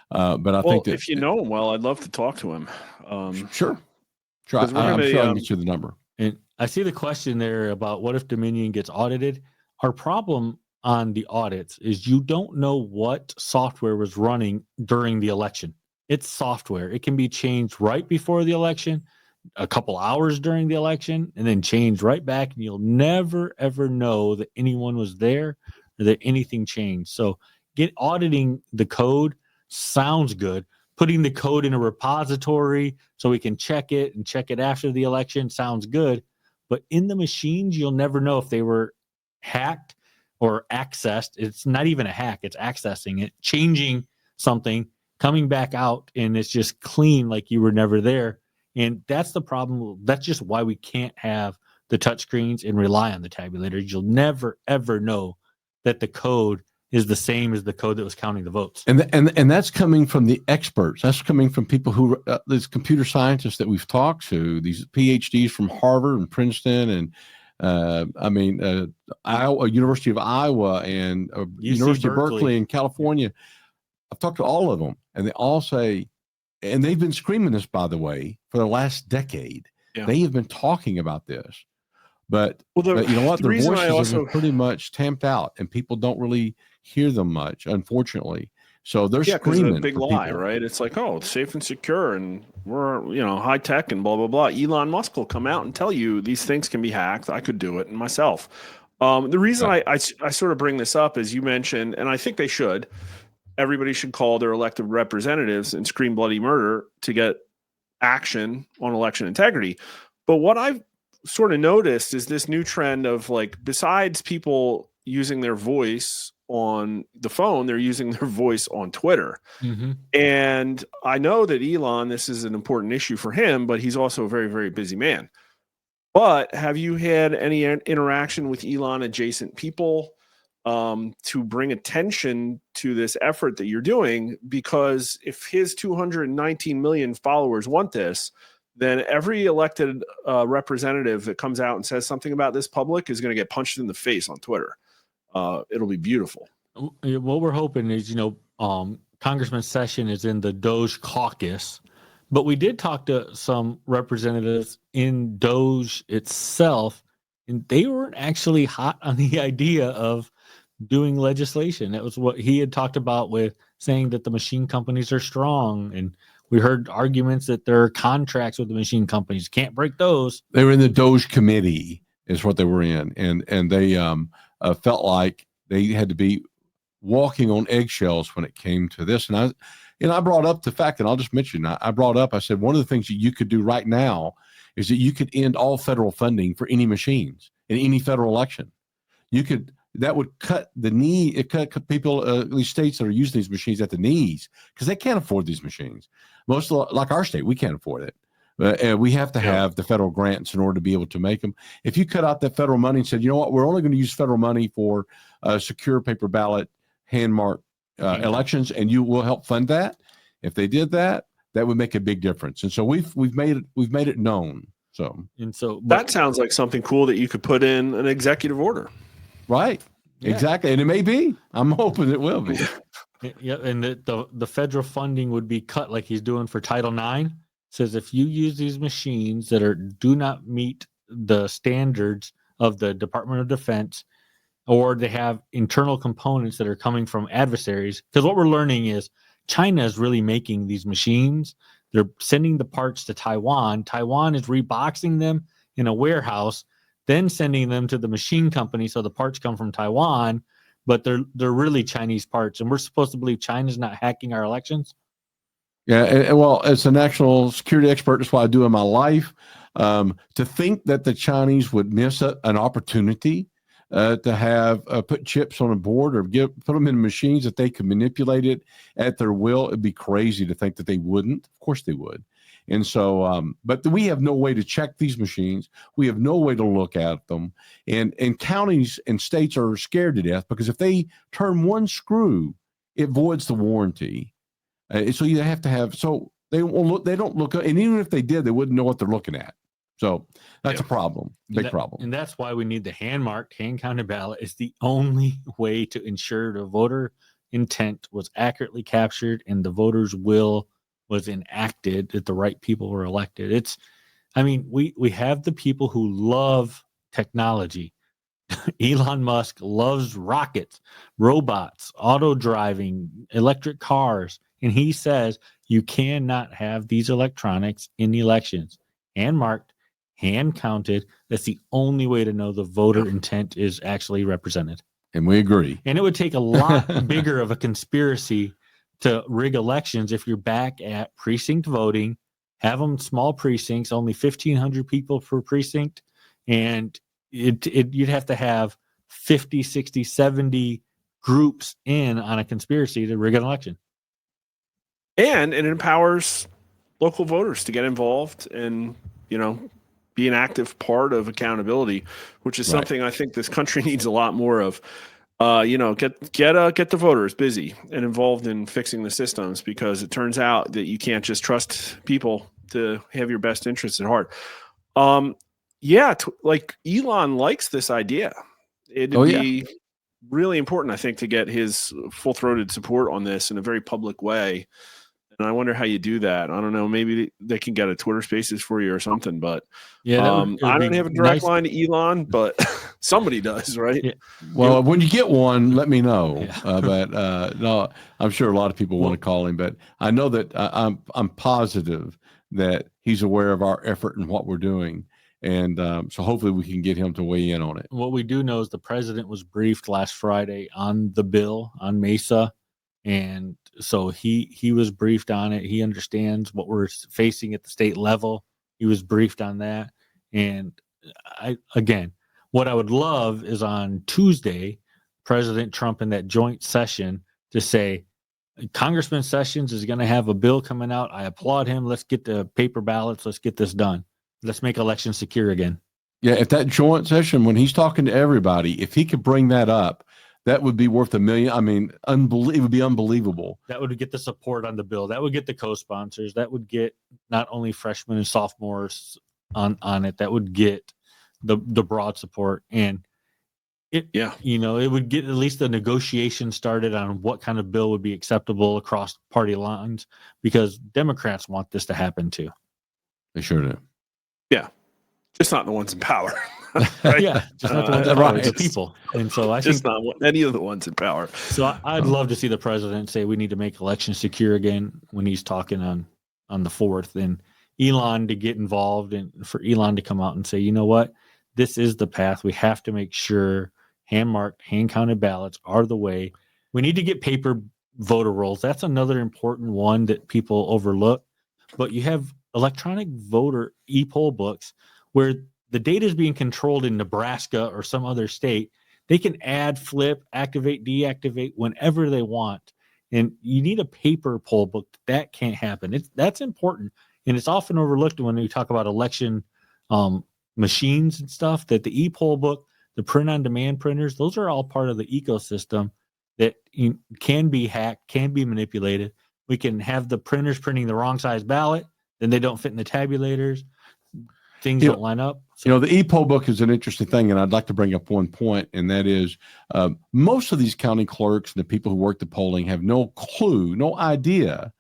But I think that if you know him well, I'd love to talk to him. Sure. I'm sure I can get you the number. And I see the question there about what if Dominion gets audited. Our problem on the audits is you don't know what software was running during the election. It's software. It can be changed right before the election, a couple hours during the election, and then changed right back. And you'll never, ever know that anyone was there or that anything changed. So auditing the code, sounds good. Putting the code in a repository so we can check it and check it after the election sounds good. But in the machines, you'll never know if they were hacked or accessed. It's not even a hack. It's accessing it, changing something, coming back out, and it's just clean like you were never there. And that's the problem. That's just why we can't have the touchscreens and rely on the tabulators. You'll never, ever know that the code is the same as the code that was counting the votes. And that's coming from the experts. That's coming from people who, these computer scientists that we've talked to, these PhDs from Harvard and Princeton, and Iowa, University of Iowa, and University of Berkeley in California. I've talked to all of them, and they all say, and they've been screaming this, by the way, for the last decade. Yeah. They have been talking about this, but you know what? Their voices have been pretty much tamped out, and people don't really hear them much, unfortunately. So they're screaming. It's a big lie, right? It's like, oh, it's safe and secure, and we're high tech and blah blah blah. Elon Musk will come out and tell you these things can be hacked. I could do it myself. The reason I sort of bring this up is you mentioned, and I think they should. Everybody should call their elected representatives and scream bloody murder to get action on election integrity. But what I've sort of noticed is this new trend of, like, besides people using their voice on the phone, they're using their voice on Twitter. Mm-hmm. And I know that Elon, this is an important issue for him, but he's also a very, very busy man. But have you had any interaction with Elon adjacent people to bring attention to this effort that you're doing? Because if his 219 million followers want this, then every elected representative that comes out and says something about this public is going to get punched in the face on Twitter. It'll be beautiful. What we're hoping is, Congressman Session is in the Doge caucus, but we did talk to some representatives in Doge itself, and they weren't actually hot on the idea of doing legislation. That was what he had talked about, with saying that the machine companies are strong. And we heard arguments that there are contracts with the machine companies. Can't break those. They were in the Doge committee is what they were in. And they felt like they had to be walking on eggshells when it came to this. And I brought up the fact, and I'll just mention, I said, one of the things that you could do right now is that you could end all federal funding for any machines in any federal election. That would cut it cut people, these states that are using these machines at the knees, because they can't afford these machines. Most, like our state, we can't afford it. We have to have the federal grants in order to be able to make them. If you cut out that federal money and said, you know what, we're only going to use federal money for secure paper ballot, hand marked elections, and you will help fund that. If they did that, that would make a big difference. And so we've made it known. So that sounds like something cool that you could put in an executive order. Right. Yeah. Exactly. And it may be. I'm hoping it will be. Yeah. And the federal funding would be cut like he's doing for Title IX. Says if you use these machines that do not meet the standards of the Department of Defense, or they have internal components that are coming from adversaries, because what we're learning is China is really making these machines. They're sending the parts to Taiwan. Taiwan is reboxing them in a warehouse, then sending them to the machine company, so the parts come from Taiwan, but they're really Chinese parts. And we're supposed to believe China's not hacking our elections? Yeah, well, as a national security expert, that's what I do in my life. To think that the Chinese would miss an opportunity to have put chips on a board or put them in machines that they could manipulate it at their will, it'd be crazy to think that they wouldn't. Of course they would. And so, but we have no way to check these machines. We have no way to look at them. And counties and states are scared to death, because if they turn one screw, it voids the warranty. So you have to have, so they won't look, they don't look, and even if they did, they wouldn't know what they're looking at. So that's a problem, big problem. And that's why we need the hand-marked, hand-counted ballot. It's the only way to ensure the voter intent was accurately captured and the voter's will was enacted, that the right people were elected. We have the people who love technology. Elon Musk loves rockets, robots, auto driving, electric cars. And he says you cannot have these electronics in the elections. Hand marked, hand counted. That's the only way to know the voter intent is actually represented. And we agree. And it would take a lot bigger of a conspiracy to rig elections if you're back at precinct voting. Have them small precincts, only 1,500 people per precinct, and you'd have to have 50, 60, 70 groups in on a conspiracy to rig an election. And it empowers local voters to get involved and, be an active part of accountability, which is something I think this country needs a lot more of. Get the voters busy and involved in fixing the systems, because it turns out that you can't just trust people to have your best interests at heart. Like Elon likes this idea. It'd be really important, I think, to get his full-throated support on this in a very public way. And I wonder how you do that. I don't know. Maybe they can get a Twitter Spaces for you or something. But I don't have a direct line to Elon, but somebody does, right? Yeah. Well, when you get one, let me know. No, I'm sure a lot of people want to call him, but I know that I'm positive that he's aware of our effort and what we're doing. And so hopefully we can get him to weigh in on it. What we do know is the president was briefed last Friday on the bill on Mesa. And so he was briefed on it. He understands what we're facing at the state level. He was briefed on that. And what I would love is on Tuesday, President Trump in that joint session to say, Congressman Sessions is going to have a bill coming out. I applaud him. Let's get the paper ballots. Let's get this done. Let's make elections secure again. Yeah, if that joint session, when he's talking to everybody, if he could bring that up, that would be worth $1 million. I mean, it would be unbelievable. That would get the support on the bill. That would get the co-sponsors. That would get not only freshmen and sophomores on it. That would get the broad support. And it would get at least the negotiation started on what kind of bill would be acceptable across party lines, because Democrats want this to happen too. They sure do. Yeah. Just not the ones in power. Right? Yeah, just not the ones in power, the people. And so I think not any of the ones in power. So I'd love to see the president say we need to make elections secure again when he's talking on the 4th, and Elon to get involved, and for Elon to come out and say, you know what, this is the path. We have to make sure hand-marked, hand-counted ballots are the way. We need to get paper voter rolls. That's another important one that people overlook. But you have electronic voter e-poll books where the data is being controlled in Nebraska or some other state. They can add, flip, activate, deactivate whenever they want. And you need a paper poll book. That can't happen. That's important. And it's often overlooked when we talk about election machines and stuff, that the e-poll book, the print-on-demand printers, those are all part of the ecosystem that can be hacked, can be manipulated. We can have the printers printing the wrong size ballot, then they don't fit in the tabulators. Things don't line up. So. The e-poll book is an interesting thing, and I'd like to bring up one point, and that is most of these county clerks and the people who work the polling have no clue, no idea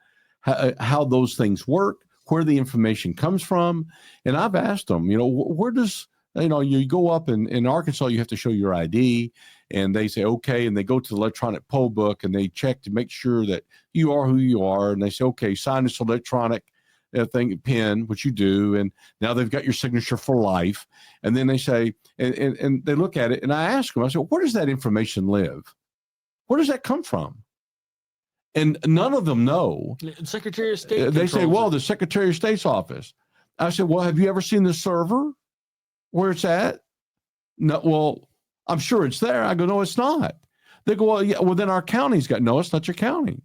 how those things work, where the information comes from. And I've asked them, where does, you go up in Arkansas, you have to show your ID, and they say, okay, and they go to the electronic poll book and they check to make sure that you are who you are. And they say, okay, sign this electronic pen, which you do, and now they've got your signature for life. And then they say, and they look at it, and I ask them, I said, where does that information live? Where does that come from? And none of them know. Secretary of State. They say, well, the Secretary of State's office. I said, well, have you ever seen the server where it's at? No, well, I'm sure it's there. I go, no, it's not. They go, well, yeah, well, then our county's got, no, it's not your county.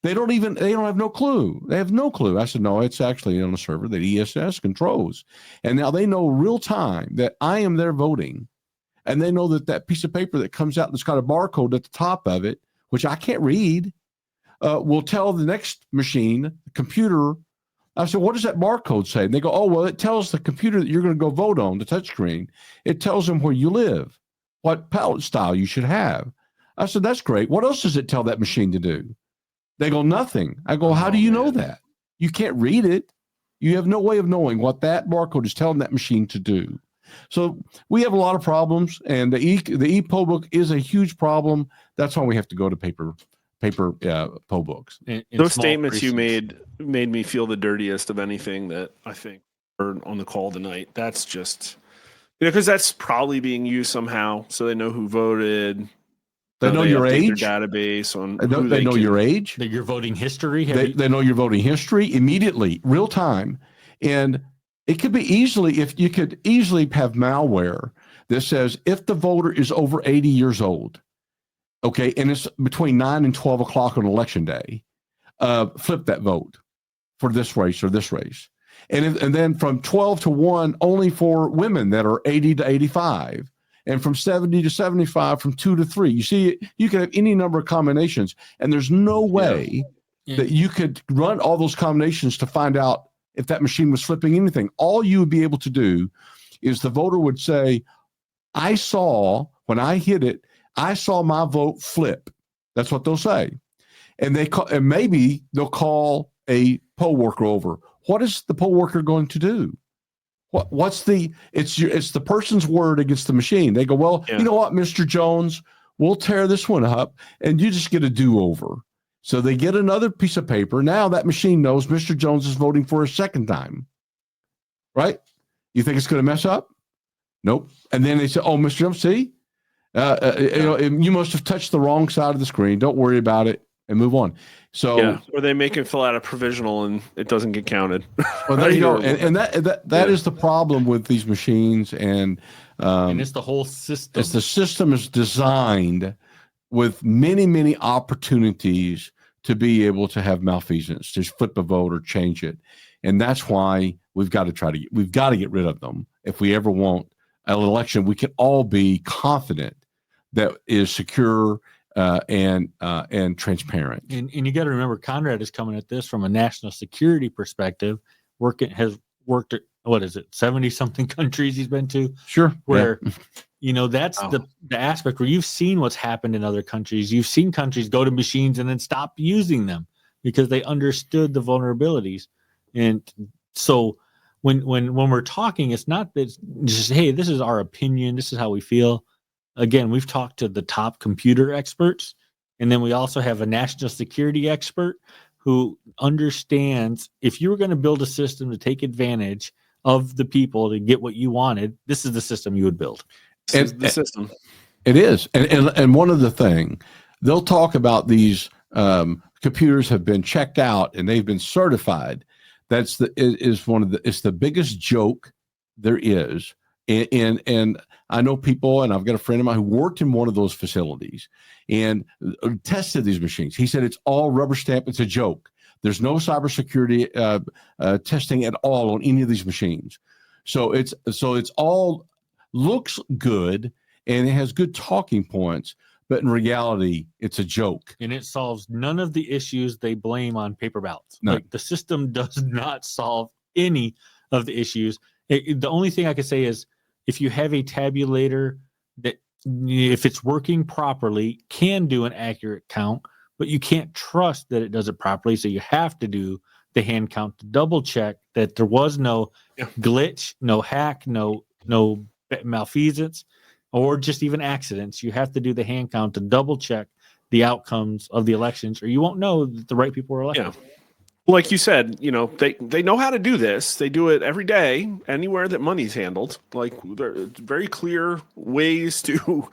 They don't have no clue. They have no clue. I said, no, it's actually on a server that ESS controls. And now they know real time that I am there voting. And they know that piece of paper that comes out that's got a barcode at the top of it, which I can't read, will tell the next machine, the computer. I said, what does that barcode say? And they go, oh, well, it tells the computer that you're going to go vote on, the touchscreen. It tells them where you live, what ballot style you should have. I said, that's great. What else does it tell that machine to do? They go, nothing. I go, how do you know that? You can't read it. You have no way of knowing what that barcode is telling that machine to do. So we have a lot of problems, and the e-poll book is a huge problem. That's why we have to go to paper poll books. Those statements you made me feel the dirtiest of anything that I think heard on the call tonight. That's just, because that's probably being used somehow, so they know who voted. They know your update age. their database on They know your age. That your voting history. They know your voting history immediately, real time. And it could be if you could easily have malware that says if the voter is over 80 years old, okay, and it's between 9 and 12 o'clock on election day, flip that vote for this race or this race. And then from 12 to 1, only for women that are 80 to 85. And from 70 to 75, from 2 to 3. You see, you can have any number of combinations, and there's no way that you could run all those combinations to find out if that machine was flipping anything. All you would be able to do is the voter would say, I saw, when I hit it, I saw my vote flip. That's what they'll say. And maybe they'll call a poll worker over. What is the poll worker going to do? It's the person's word against the machine. They go, well, you know what, Mr. Jones, we'll tear this one up and you just get a do-over. So they get another piece of paper. Now that machine knows Mr. Jones is voting for a second time. Right? You think it's going to mess up? Nope. And then they say, oh, Mr. Jones, see? You must have touched the wrong side of the screen. Don't worry about it and move on. So, or they make him fill out a provisional and it doesn't get counted. Well, there you go. And that is the problem with these machines. And it's the whole system. The system is designed with many, many opportunities to be able to have malfeasance, to flip a vote or change it. And that's why we've got to get rid of them. If we ever want an election, we can all be confident that is secure and transparent. And you got to remember, Conrad is coming at this from a national security perspective. Has worked at, what is it, 70 something countries he's been to? Sure. Where, that's the aspect where you've seen what's happened in other countries. You've seen countries go to machines and then stop using them because they understood the vulnerabilities. And so when we're talking, it's not that just, hey, this is our opinion, this is how we feel. Again, we've talked to the top computer experts, and then we also have a national security expert who understands if you were going to build a system to take advantage of the people to get what you wanted, this is the system you would build. The system. It is. And one other thing, they'll talk about these computers have been checked out and they've been certified. It's the biggest joke there is. And I know people, and I've got a friend of mine who worked in one of those facilities and tested these machines. He said it's all rubber stamp. It's a joke. There's no cybersecurity testing at all on any of these machines. So it's all looks good and it has good talking points, but in reality, it's a joke. And it solves none of the issues they blame on paper ballots. No. Like the system does not solve any of the issues. The only thing I could say is if you have a tabulator that, if it's working properly, can do an accurate count, but you can't trust that it does it properly. So you have to do the hand count to double check that there was no glitch, no hack, no malfeasance, or just even accidents. You have to do the hand count to double check the outcomes of the elections, or you won't know that the right people were elected. Yeah. Like you said, they know how to do this. They do it every day, anywhere that money's handled. Like, there are very clear ways to,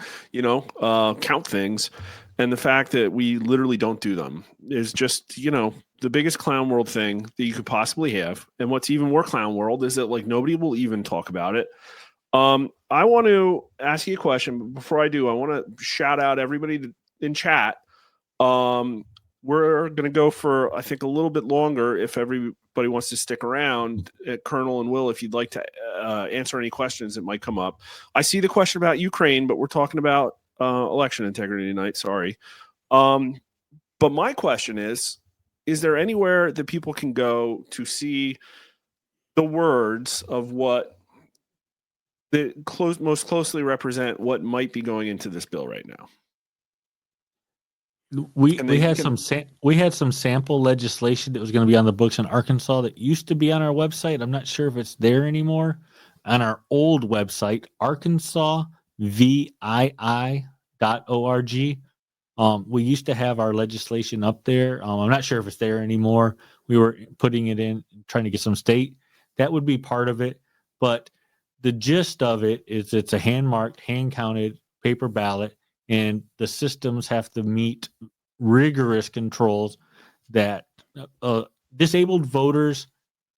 count things. And the fact that we literally don't do them is just, the biggest clown world thing that you could possibly have. And what's even more clown world is that, like, nobody will even talk about it. I want to ask you a question, but before I do, I want to shout out everybody in chat. We're going to go for, I think, a little bit longer if everybody wants to stick around. Colonel and Will, if you'd like to answer any questions that might come up. I see the question about Ukraine, but we're talking about election integrity tonight. Sorry. But my question is there anywhere that people can go to see the words of what most closely represent what might be going into this bill right now? We had some sample legislation that was going to be on the books in Arkansas that used to be on our website. I'm not sure if it's there anymore. On our old website, arkansasvii.org. We used to have our legislation up there. I'm not sure if it's there anymore. We were putting it in, trying to get some state. That would be part of it. But the gist of it is it's a hand-marked, hand-counted paper ballot. and the systems have to meet rigorous controls that disabled voters,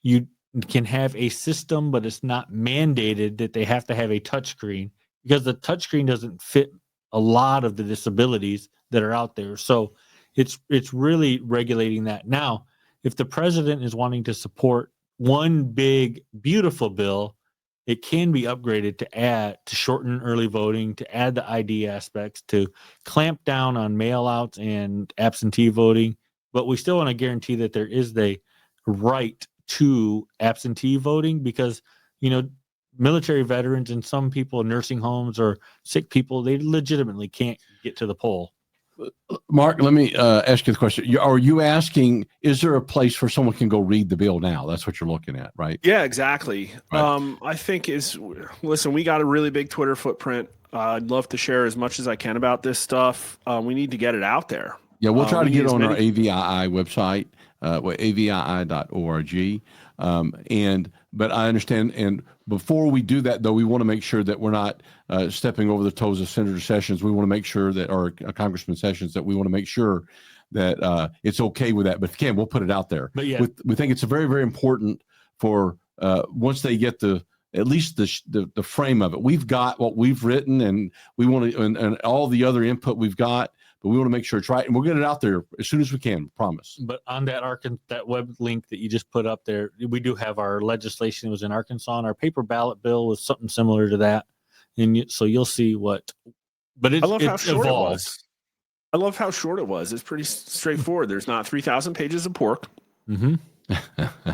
you can have a system, but it's not mandated that they have to have a touchscreen, because the touchscreen doesn't fit a lot of the disabilities that are out there. So it's really regulating that. Now, if the president is wanting to support one big, beautiful bill, it can be upgraded to shorten early voting, to add the ID aspects, to clamp down on mail-outs and absentee voting. But we still want to guarantee that there is the right to absentee voting, because, military veterans and some people in nursing homes or sick people, they legitimately can't get to the poll. Mark, let me ask you the question. Are you asking, is there a place where someone can go read the bill now? That's what you're looking at, right? Yeah, exactly. Right. I think listen, we got a really big Twitter footprint. I'd love to share as much as I can about this stuff. We need to get it out there. Yeah, we'll try to get on our many... AVII website, avii.org. But I understand. And before we do that, though, we want to make sure that we're not stepping over the toes of Senator Sessions. We want to make sure that, or Congressman Sessions, that we want to make sure that it's okay with that. But if you can, we'll put it out there. But yeah, we think it's very, very important for once they get at least the frame of it. We've got what we've written, and we want to, and all the other input we've got. But we want to make sure it's right, and we'll get it out there as soon as we can. Promise. But on that web link that you just put up there, we do have our legislation. It was in Arkansas, and our paper ballot bill was something similar to that. And so you'll see what. But I love how short evolved. it was. I love how short it was. It's pretty straightforward. There's not 3,000 pages of pork. Mm-hmm.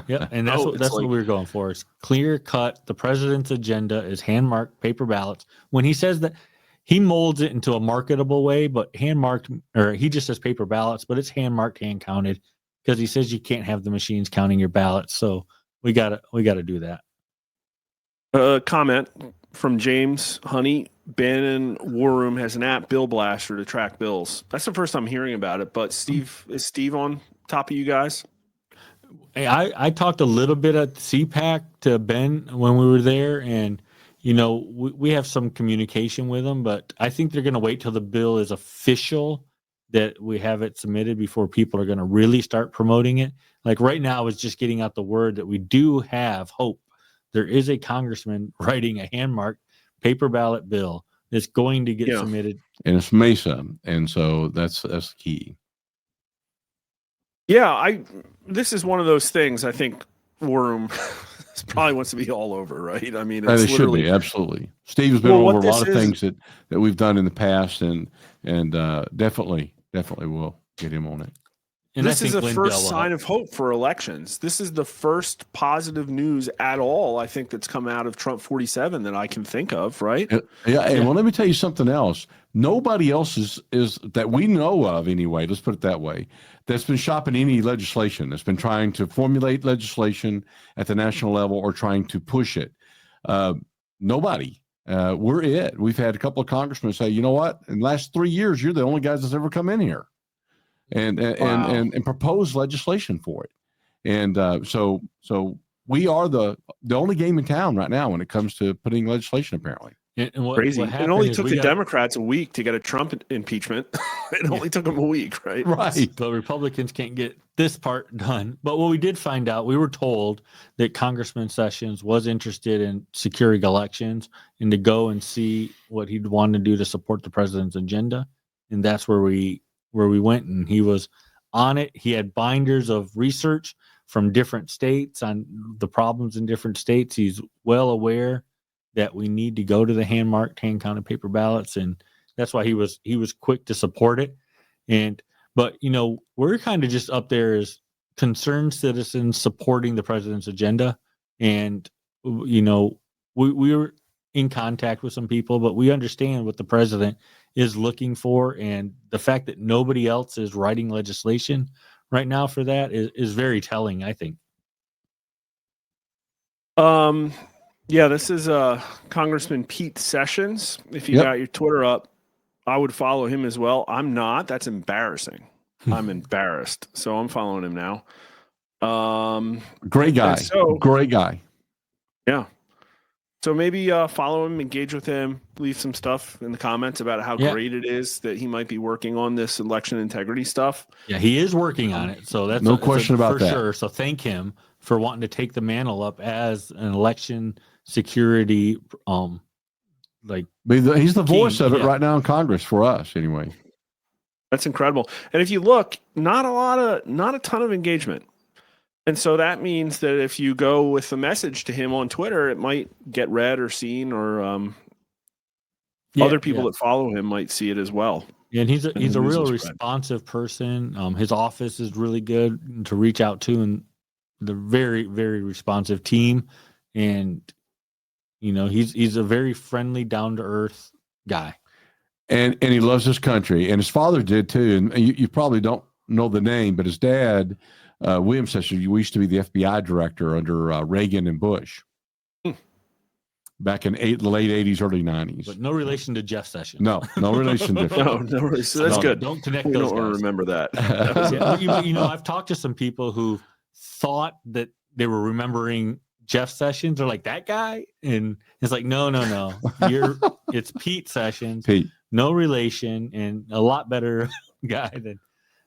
Yeah, and that's what we were going for. It's clear cut. The president's agenda is hand marked paper ballots. When he says that, he molds it into a marketable way, but hand marked, or he just says paper ballots, but it's hand marked, hand counted, because he says you can't have the machines counting your ballots. So we gotta do that. Comment from James Honey. Bannon War Room has an app, Bill Blaster, to track bills. That's the first time hearing about it. But is Steve on top of you guys? Hey, I talked a little bit at CPAC to Ben when we were there, and we have some communication with them, but I think they're going to wait till the bill is official, that we have it submitted, before people are going to really start promoting it. Like right now, it's just getting out the word that we do have hope. There is a congressman writing a hand-marked paper ballot bill that's going to get submitted. And it's Mesa, and so that's key. Yeah, this is one of those things I think War Room probably wants to be all over, right? I mean, it should be, absolutely. Steve has been over a lot of things that we've done in the past, and definitely we'll get him on it. And this is a first sign of hope for elections. This is the first positive news at all, I think, that's come out of Trump 47 that I can think of, right? Yeah. And well, let me tell you something else. Nobody else is that we know of anyway, let's put it that way, that's been shopping any legislation, that's been trying to formulate legislation at the national level or trying to push it. Nobody. We're it. We've had a couple of congressmen say, you know what? In the last 3 years, you're the only guys that's ever come in here and propose legislation for it. And so we are the only game in town right now when it comes to putting legislation, apparently. And crazy. It only took the Democrats a week to get a Trump impeachment. It only took them a week, right? Right. But Republicans can't get this part done. But what we did find out, we were told that Congressman Sessions was interested in securing elections and to go and see what he'd want to do to support the president's agenda. And that's where we went, and he was on it. He had binders of research from different states on the problems in different states. He's well aware that we need to go to the hand-marked, hand-counted paper ballots, and that's why he was quick to support it. But we're kind of just up there as concerned citizens supporting the president's agenda, and we were in contact with some people, but we understand what the president is looking for, and the fact that nobody else is writing legislation right now for that is very telling, I think. Yeah, this is Congressman Pete Sessions. If you got your Twitter up, I would follow him as well. I'm not. That's embarrassing. I'm embarrassed. So I'm following him now. Great guy. Great guy. Yeah. So maybe follow him, engage with him, leave some stuff in the comments about how great it is that he might be working on this election integrity stuff. Yeah, he is working on it. So that's No question about for that. sure. So thank him for wanting to take the mantle up as an election security He's the voice of it yeah. right now in Congress for us anyway. That's incredible. And if you look, not a ton of engagement. And so that means that if you go with a message to him on Twitter, it might get read or seen, or other people that follow him might see it as well. And he's a real responsive person. His office is really good to reach out to, and the very, very responsive team. And he's a very friendly, down to earth guy. And he loves his country, and his father did too. And you probably don't know the name, but his dad, William Sessions, used to be the FBI director under Reagan and Bush back in the late 80s, early 90s. But no relation to Jeff Sessions. No relation to no relation. That's good. Don't connect We those don't want to guys. remember that. I've talked to some people who thought that they were remembering Jeff Sessions, or like that guy, and it's like no. It's Pete Sessions. Pete. No relation, and a lot better guy than.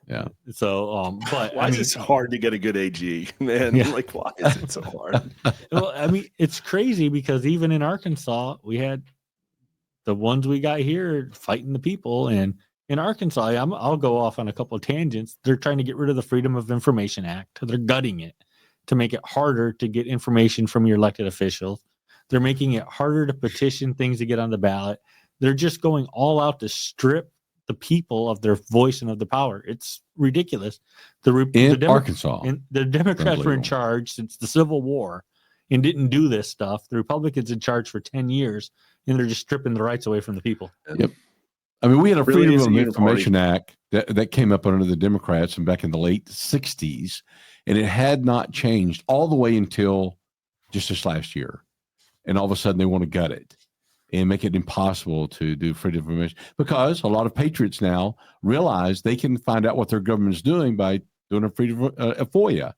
Yeah. So, but why is it hard to get a good AG, man? Yeah. Like, why is it so hard? Well, I mean, it's crazy because even in Arkansas, we had the ones we got here fighting the people, and in Arkansas, I'll go off on a couple of tangents. They're trying to get rid of the Freedom of Information Act. They're gutting it to make it harder to get information from your elected officials. They're making it harder to petition things to get on the ballot. They're just going all out to strip the people of their voice and of the power. It's ridiculous. Arkansas. And the Democrats were in charge since the Civil War and didn't do this stuff. The Republicans in charge for 10 years, and they're just stripping the rights away from the people. Yep. I mean, we had a Really Freedom is of a Information Act that came up under the Democrats and back in the late 60s, and it had not changed all the way until just this last year. And all of a sudden they want to gut it and make it impossible to do freedom of information, because a lot of patriots now realize they can find out what their government is doing by doing a FOIA.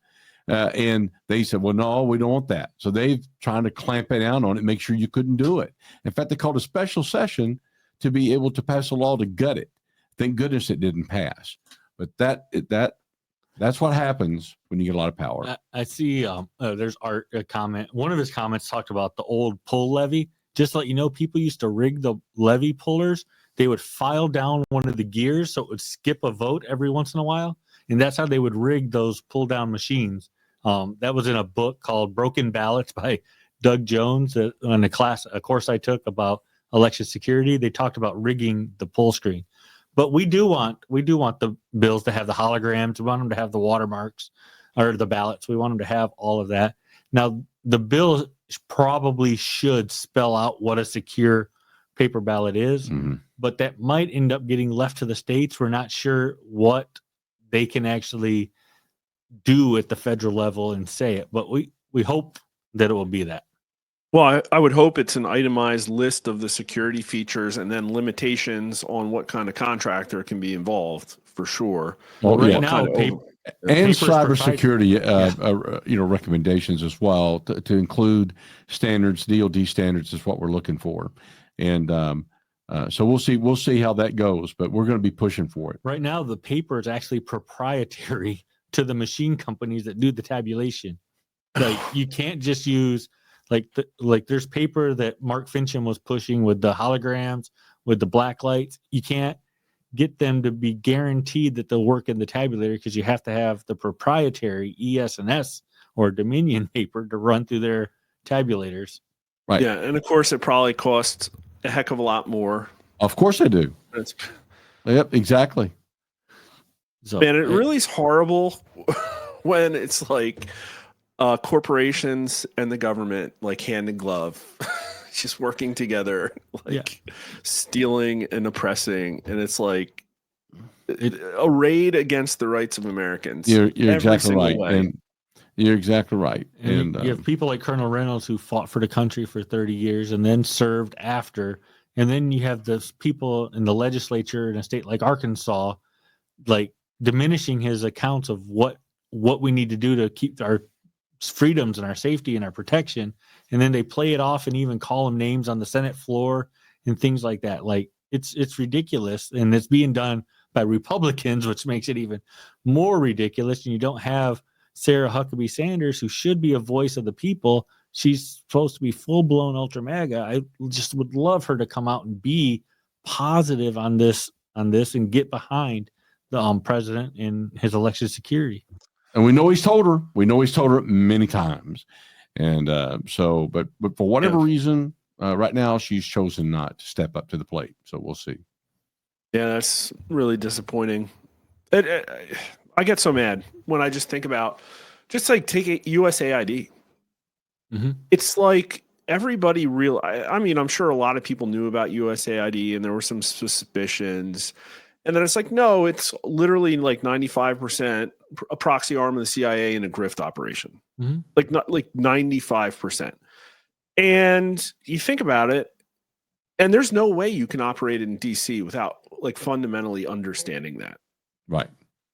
And they said, well, no, we don't want that. So they've trying to clamp it down on it, make sure you couldn't do it. In fact, they called a special session to be able to pass a law to gut it. Thank goodness it didn't pass. But that's what happens when you get a lot of power. I see there's Art a comment. One of his comments talked about the old pull levy. Just to let you know, people used to rig the levy pullers. They would file down one of the gears so it would skip a vote every once in a while. And that's how they would rig those pull down machines. That was in a book called Broken Ballots by Doug Jones. On a course I took about election security, they talked about rigging the pull screen. But we do want the bills to have the holograms. We want them to have the watermarks or the ballots. We want them to have all of that. Now, the bill probably should spell out what a secure paper ballot is, but that might end up getting left to the states. We're not sure what they can actually do at the federal level and say it, but we hope that it will be that. Well, I would hope it's an itemized list of the security features and then limitations on what kind of contractor can be involved, for sure. Well, right now, and cybersecurity, recommendations as well to include standards. DoD standards is what we're looking for, and so we'll see how that goes. But we're going to be pushing for it. Right now, the paper is actually proprietary to the machine companies that do the tabulation. Like you can't just use like there's paper that Mark Fincham was pushing with the holograms, with the black lights. You can't get them to be guaranteed that they'll work in the tabulator because you have to have the proprietary ES&S or Dominion paper to run through their tabulators. Right. Yeah, and of course it probably costs a heck of a lot more. Of course they do. Yep, exactly. So, man, it really is horrible when it's like corporations and the government like hand in glove, just working together, stealing and oppressing, and it's like a raid against the rights of Americans. You're exactly right, and you're exactly right. And you have people like Colonel Reynolds who fought for the country for 30 years and then served after, and then you have those people in the legislature in a state like Arkansas, like diminishing his accounts of what we need to do to keep our freedoms and our safety and our protection. And then they play it off and even call them names on the Senate floor and things like that. Like it's ridiculous. And it's being done by Republicans, which makes it even more ridiculous. And you don't have Sarah Huckabee Sanders, who should be a voice of the people. She's supposed to be full-blown ultra MAGA. I just would love her to come out and be positive on this and get behind the president and his election security. And we know he's told her. We know he's told her many times. And but for whatever reason, right now she's chosen not to step up to the plate. So we'll see. Yeah, that's really disappointing. I get so mad when I just think about just like take a USAID. Mm-hmm. It's like everybody I mean, I'm sure a lot of people knew about USAID and there were some suspicions. And then it's like, no, it's literally like 95% a proxy arm of the CIA in a grift operation. Mm-hmm. Like not like 95%. And you think about it, and there's no way you can operate in DC without like fundamentally understanding that. Right.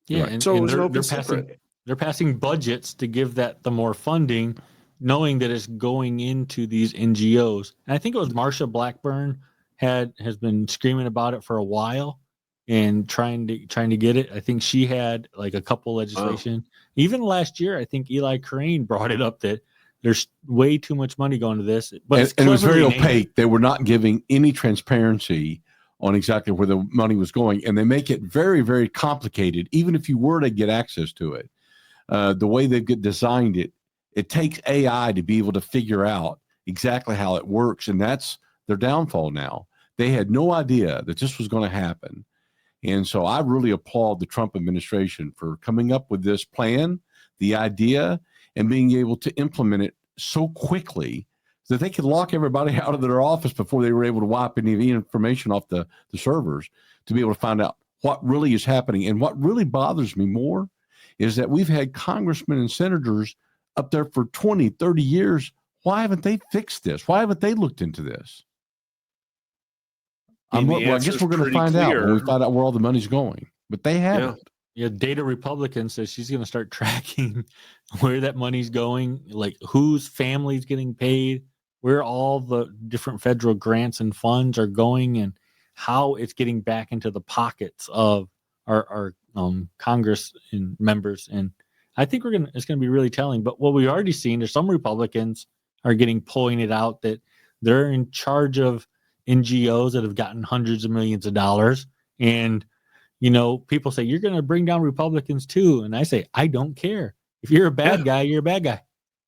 Yeah. Right. And, So and it was an open secret. they're passing budgets to give that the more funding, knowing that it's going into these NGOs. And I think it was Marsha Blackburn has been screaming about it for a while and trying to get it. I think she had like a couple legislation. Even last year, I think Eli Crane brought it up that there's way too much money going to this. But and it was very cleverly named. opaque. They were not giving any transparency on exactly where the money was going. And they make it very, very complicated. Even if you were to get access to it, the way they've designed it, it takes AI to be able to figure out exactly how it works. And that's their downfall now. They had no idea that this was going to happen. And so I really applaud the Trump administration for coming up with this plan, the idea, and being able to implement it so quickly that they could lock everybody out of their office before they were able to wipe any of the information off the servers to be able to find out what really is happening. And what really bothers me more is that we've had congressmen and senators up there for 20, 30 years. Why haven't they fixed this? Why haven't they looked into this? I guess we're going to find out when we find out where all the money's going, but they haven't. Yeah, Data Republican says she's going to start tracking where that money's going, like whose family's getting paid, where all the different federal grants and funds are going, and how it's getting back into the pockets of our Congress and members. And I think it's going to be really telling. But what we've already seen, there's some Republicans are getting pointed out that they're in charge of NGOs that have gotten hundreds of millions of dollars. And, people say, you're going to bring down Republicans too. And I say, I don't care. If you're a bad guy, you're a bad guy.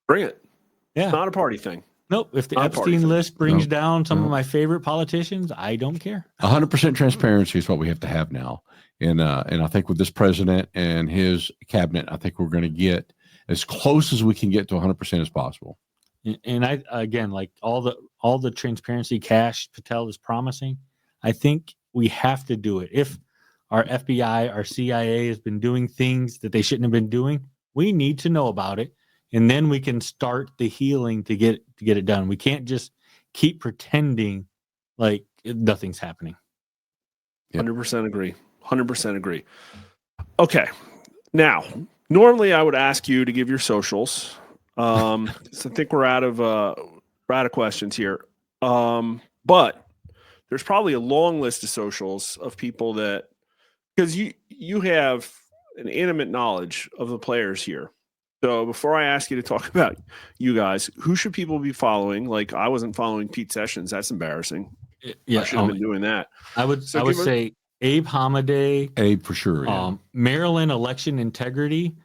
Bring it. Yeah. It's not a party thing. Nope. If the Epstein list brings down some of my favorite politicians, I don't care. 100% transparency is what we have to have now. And I think with this president and his cabinet, I think we're going to get as close as we can get to 100% as possible. And I, again, like all the transparency Kash Patel is promising, I think we have to do it. If our FBI, our CIA has been doing things that they shouldn't have been doing, we need to know about it. And then we can start the healing to get it done. We can't just keep pretending like nothing's happening. 100% agree. 100% agree. Okay. Now, normally I would ask you to give your socials. So I think we're out of questions here. But there's probably a long list of socials of people that, because you have an intimate knowledge of the players here. So before I ask you to talk about you guys, who should people be following? Like I wasn't following Pete Sessions. That's embarrassing. Yeah, I should have been doing that. I would say Abe Hamaday. Abe for sure. Yeah. Maryland Election Integrity.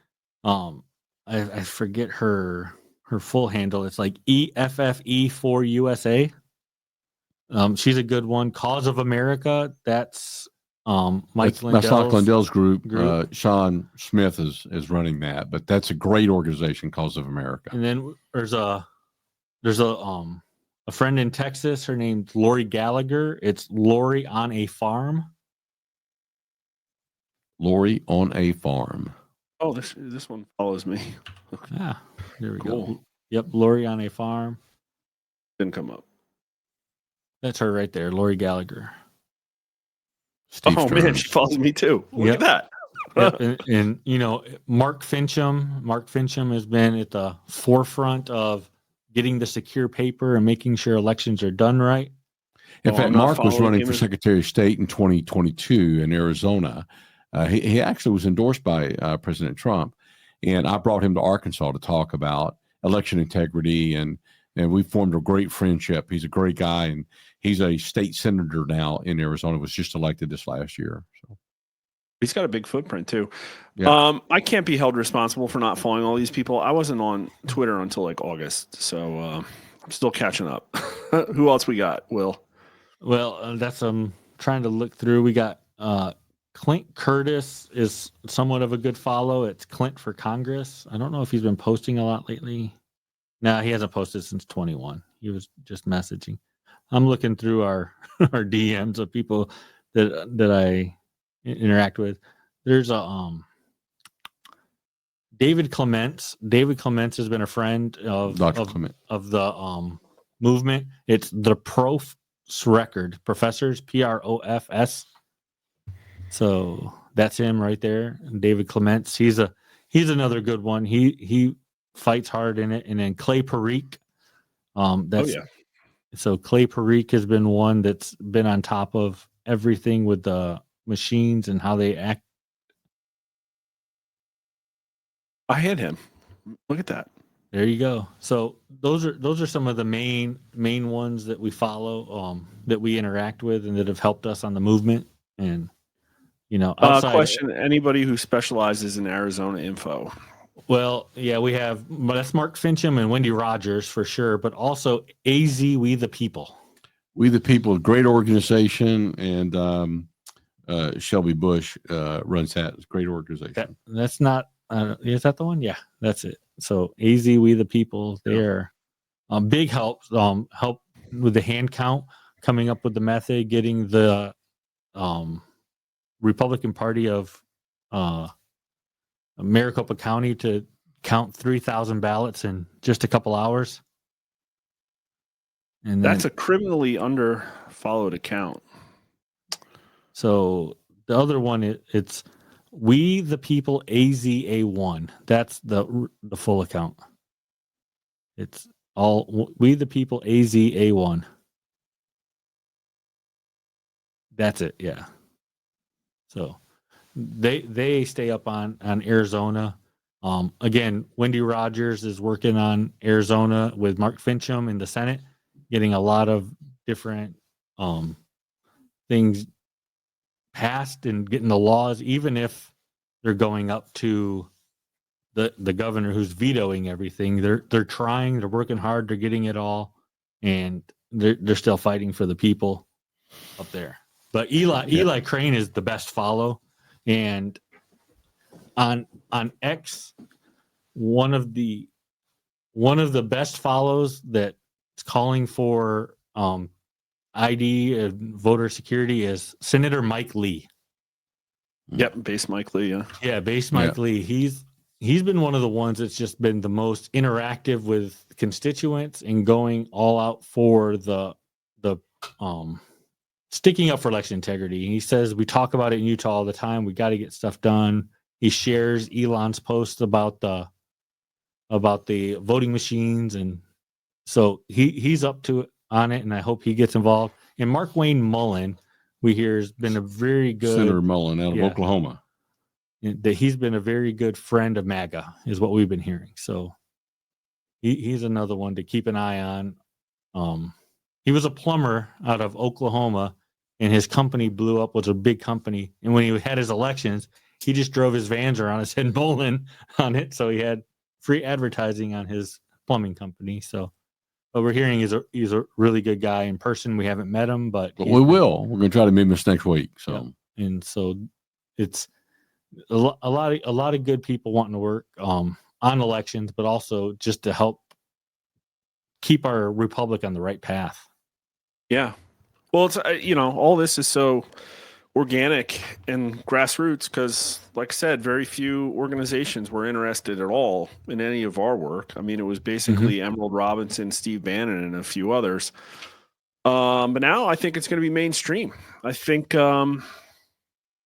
I forget her full handle. It's like EFFE4USA. She's a good one. Cause of America. That's Mike Lindell's group. Sean Smith is running that, but that's a great organization, Cause of America. And then there's a friend in Texas. Her name's Lori Gallagher. It's Lori on a Farm. Lori on a Farm. Oh, this one follows me. Yeah, there we go. Yep, Lori on a Farm. Didn't come up. That's her right there, Lori Gallagher. Steve Man, she follows me too. Look at that. Yep, and Mark Fincham has been at the forefront of getting the secure paper and making sure elections are done right. In fact, I'm not Mark was following running him for as- Secretary of State in 2022 in Arizona. He actually was endorsed by President Trump, and I brought him to Arkansas to talk about election integrity, and we formed a great friendship. He's a great guy, and he's a state senator now in Arizona. Was just elected this last year. So He's got a big footprint too. yeah. I can't be held responsible for not following all these people. I wasn't on Twitter until like August, so I'm still catching up. Who else we got, Will? Well, that's trying to look through. We got Clint Curtis is somewhat of a good follow. It's Clint for Congress. I don't know if he's been posting a lot lately. No, he hasn't posted since 21. He was just messaging. I'm looking through our our DMs of people that I interact with. There's a David Clements. David Clements has been a friend of Dr. Clement. of the movement. It's the Profs Record, Professors, PROFS. So that's him right there. David Clements. He's another good one. He fights hard in it. And then Clay Parikh. So Clay Parikh has been one that's been on top of everything with the machines and how they act. I had him. Look at that. There you go. So those are some of the main ones that we follow, that we interact with, and that have helped us on the movement. And outside, Question: anybody who specializes in Arizona info? Well, yeah, we have. But that's Mark Fincham and Wendy Rogers for sure. But also AZ We the People. We the People, great organization, and Shelby Bush runs that. It's a great organization. That's not. Is that the one? Yeah, that's it. So AZ We the People, they're big help with the hand count, coming up with the method, getting the Republican Party of Maricopa County to count 3,000 ballots in just a couple hours. And That's a criminally under followed account. So the other one, it's We the People AZA1. That's the full account. It's all We the People AZA1. That's it. Yeah. So they stay up on Arizona. Again, Wendy Rogers is working on Arizona with Mark Fincham in the Senate, getting a lot of different things passed and getting the laws, even if they're going up to the governor who's vetoing everything. They're trying, they're working hard, they're getting it all, and they're still fighting for the people up there. But Eli Crane is the best follow, and on X, one of the best follows that's calling for ID and voter security is Senator Mike Lee. Yep, base Mike Lee. Yeah, base Mike Lee. He's been one of the ones that's just been the most interactive with constituents and going all out for the sticking up for election integrity. He says, we talk about it in Utah all the time. We got to get stuff done. He shares Elon's post about the voting machines, and so he's up to it on it, and I hope he gets involved. And Mark Wayne Mullen, we hear, has been a very good Senator Mullen out of Oklahoma. That he's been a very good friend of MAGA, is what we've been hearing. So he's another one to keep an eye on. He was a plumber out of Oklahoma, and his company blew up, was a big company. And when he had his elections, he just drove his vans around and said Mullen on it. So he had free advertising on his plumbing company. So what we're hearing is he's a really good guy in person. We haven't met him, but we will. We're going to try to meet him next week. So, and so it's a lot of good people wanting to work on elections, but also just to help keep our republic on the right path. Yeah. Well, it's all this is so organic and grassroots because, like I said, very few organizations were interested at all in any of our work. I mean, it was basically Emerald Robinson, Steve Bannon, and a few others. But now I think it's going to be mainstream. I think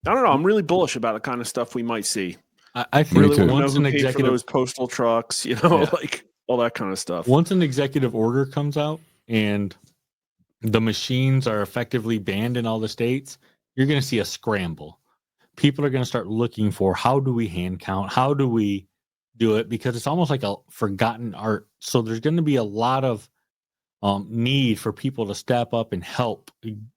I don't know. I'm really bullish about the kind of stuff we might see. I think Really want to know once who an paid for executive those postal trucks, you know, Yeah. like all that kind of stuff. once an executive order comes out and the machines are effectively banned in all the states, you're going to see a scramble. People are going to start looking for how do we hand count? How do we do it? Because it's almost like a forgotten art. So there's going to be a lot of need for people to step up and help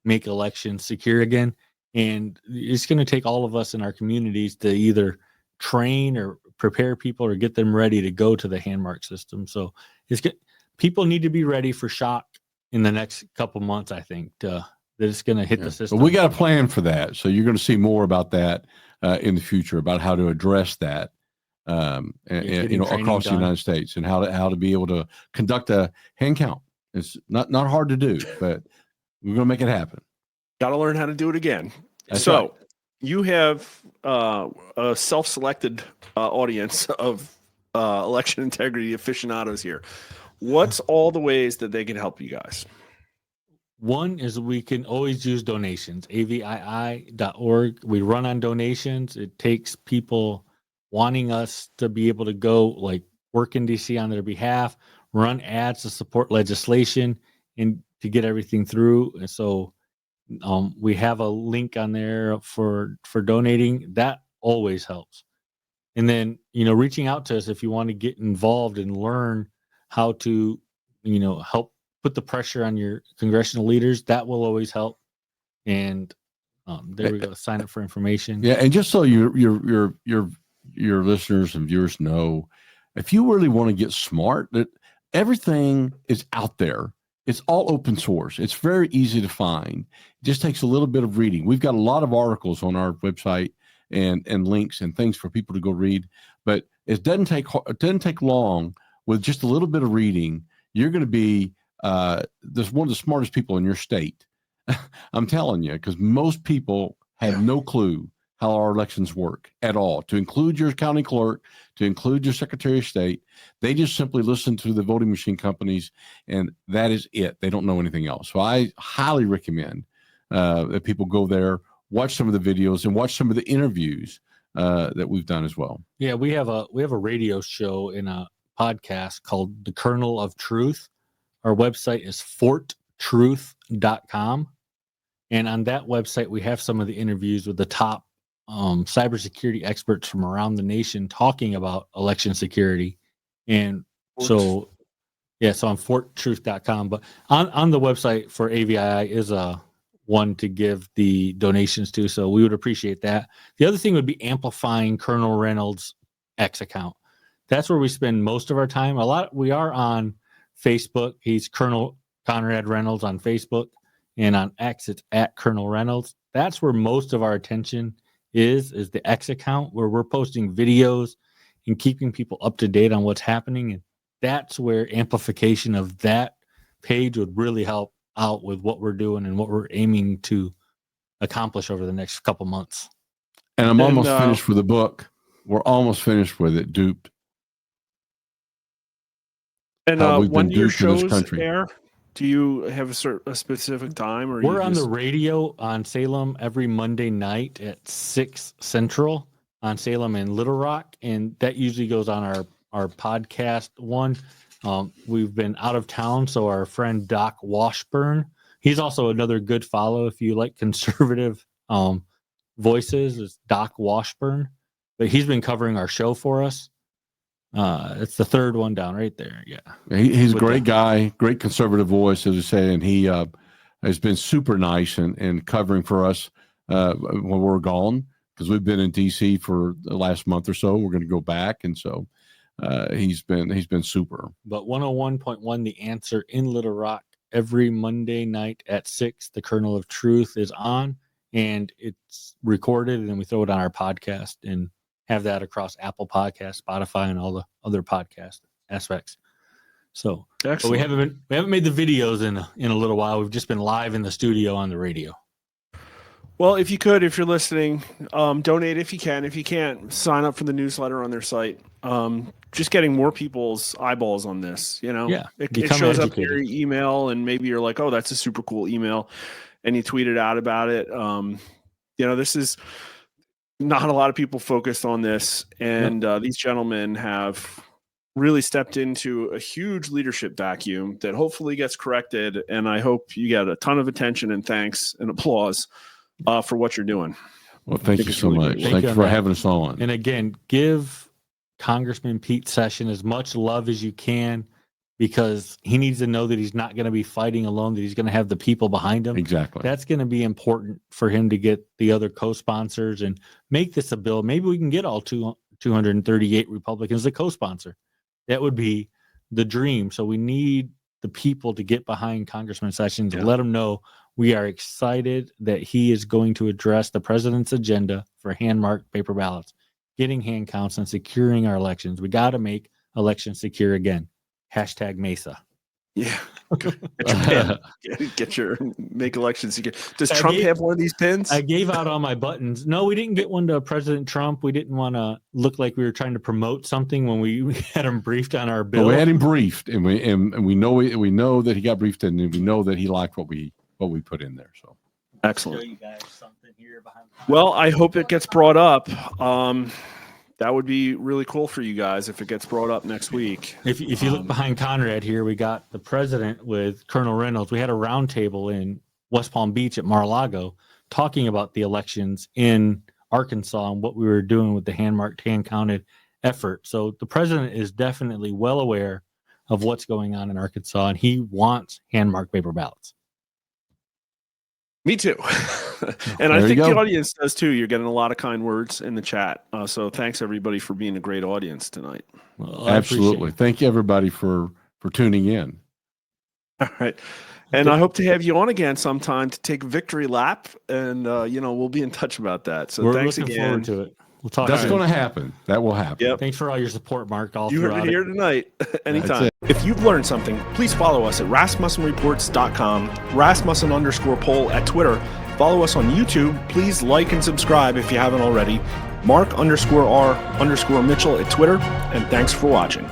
make elections secure again. And it's going to take all of us in our communities to either train or prepare people or get them ready to go to the hand mark system. So people need to be ready for shock in the next couple months, I think, that it's going to hit the system. But we got a plan for that. So you're going to see more about that in the future, about how to address that, and across the United States, and how to be able to conduct a hand count. It's not hard to do, but we're going to make it happen. Got to learn how to do it again. That's so right. you have a self-selected audience of election integrity aficionados here. What's all the ways that they can help you guys? One is we can always use donations, avii.org. We run on donations. It takes people wanting us to be able to go like work in DC on their behalf, run ads to support legislation and to get everything through. And so we have a link on there for donating. That always helps. And then, reaching out to us if you want to get involved and learn how to, help put the pressure on your congressional leaders, that will always help. And there we go. Sign up for information. Yeah, and just so your listeners and viewers know, if you really want to get smart, that everything is out there. It's all open source. It's very easy to find. It just takes a little bit of reading. We've got a lot of articles on our website and links and things for people to go read. But it doesn't take long. With just a little bit of reading, you're going to be one of the smartest people in your state. I'm telling you, because most people have no clue how our elections work at all, to include your county clerk, to include your secretary of state. They just simply listen to the voting machine companies, and that is it. They don't know anything else. So I highly recommend that people go there, watch some of the videos, and watch some of the interviews that we've done as well. Yeah, we have a radio show in a podcast called The Kernel of Truth. Our website is forttruth.com. And on that website, we have some of the interviews with the top cybersecurity experts from around the nation talking about election security. And so on forttruth.com. But on the website for AVII is a one to give the donations to. So we would appreciate that. The other thing would be amplifying Colonel Reynolds' X account. That's where we spend most of our time. We are on Facebook. He's Colonel Conrad Reynolds on Facebook. And on X, it's at Colonel Reynolds. That's where most of our attention is the X account, where we're posting videos and keeping people up to date on what's happening. And that's where amplification of that page would really help out with what we're doing and what we're aiming to accomplish over the next couple months. And I'm almost finished with the book. We're almost finished with it, Duped. And when your shows air, do you have a specific time? Or we're on the radio on Salem every Monday night at 6 Central on Salem and Little Rock, and that usually goes on our podcast one. We've been out of town, so our friend Doc Washburn, he's also another good follow if you like conservative voices. It's Doc Washburn, but he's been covering our show for us. It's the third one down right there. Yeah, he's a great guy, great conservative voice, as I say, and he has been super nice and covering for us when we're gone, because we've been in DC for the last month or so. We're going to go back, and so he's been super. But 101.1 The Answer in Little Rock every Monday night at 6. The Kernel of Truth is on, and it's recorded, and then we throw it on our podcast and have that across Apple Podcasts, Spotify, and all the other podcast aspects. So, but we haven't made the videos in a little while. We've just been live in the studio on the radio. Well, if you're listening, donate if you can. If you can't, sign up for the newsletter on their site. Just getting more people's eyeballs on this, Yeah, it shows up in your email, and maybe you're like, oh, that's a super cool email, and you tweet it out about it. This is not a lot of people focused on this, and these gentlemen have really stepped into a huge leadership vacuum that hopefully gets corrected. And I hope you get a ton of attention and thanks and applause for what you're doing. Well, thank you so much. Thank Thank you you on for that. having us on. And again, give Congressman Pete Session as much love as you can, because he needs to know that he's not going to be fighting alone, that he's going to have the people behind him. Exactly. That's going to be important for him to get the other co-sponsors and make this a bill. Maybe we can get all 238 Republicans to co-sponsor. That would be the dream. So we need the people to get behind Congressman Sessions and let him know we are excited that he is going to address the president's agenda for hand-marked paper ballots, getting hand counts, and securing our elections. We got to make elections secure again. Hashtag Mesa. Yeah. Get your pin. Get your make elections secure. Does Trump have one of these pins? I gave out all my buttons. No, we didn't get one to President Trump. We didn't want to look like we were trying to promote something when we had him briefed on our bill. Well, we had him briefed, and we know that he got briefed, and we know that he liked what we put in there. So excellent. Show you guys something here behind. Well, I hope it gets brought up. That would be really cool for you guys if it gets brought up next week. If you look behind Conrad here, we got the president with Colonel Reynolds. We had a roundtable in West Palm Beach at Mar-a-Lago talking about the elections in Arkansas and what we were doing with the hand-marked, hand-counted effort. So the president is definitely well aware of what's going on in Arkansas, and he wants hand-marked paper ballots. Me too. And I think the audience does too. You're getting a lot of kind words in the chat. So thanks everybody for being a great audience tonight. Well, absolutely. Thank you everybody for tuning in. All right. And I hope to have you on again sometime to take a victory lap, and we'll be in touch about that. So thanks looking again. forward to it. We'll talk. That's going to happen. That will happen. Yep. Thanks for all your support, Mark. You heard it here tonight. Anytime. If you've learned something, please follow us at rasmussenreports.com, Rasmussen_poll at Twitter. Follow us on YouTube. Please like and subscribe if you haven't already. Mark_R_Mitchell at Twitter. And thanks for watching.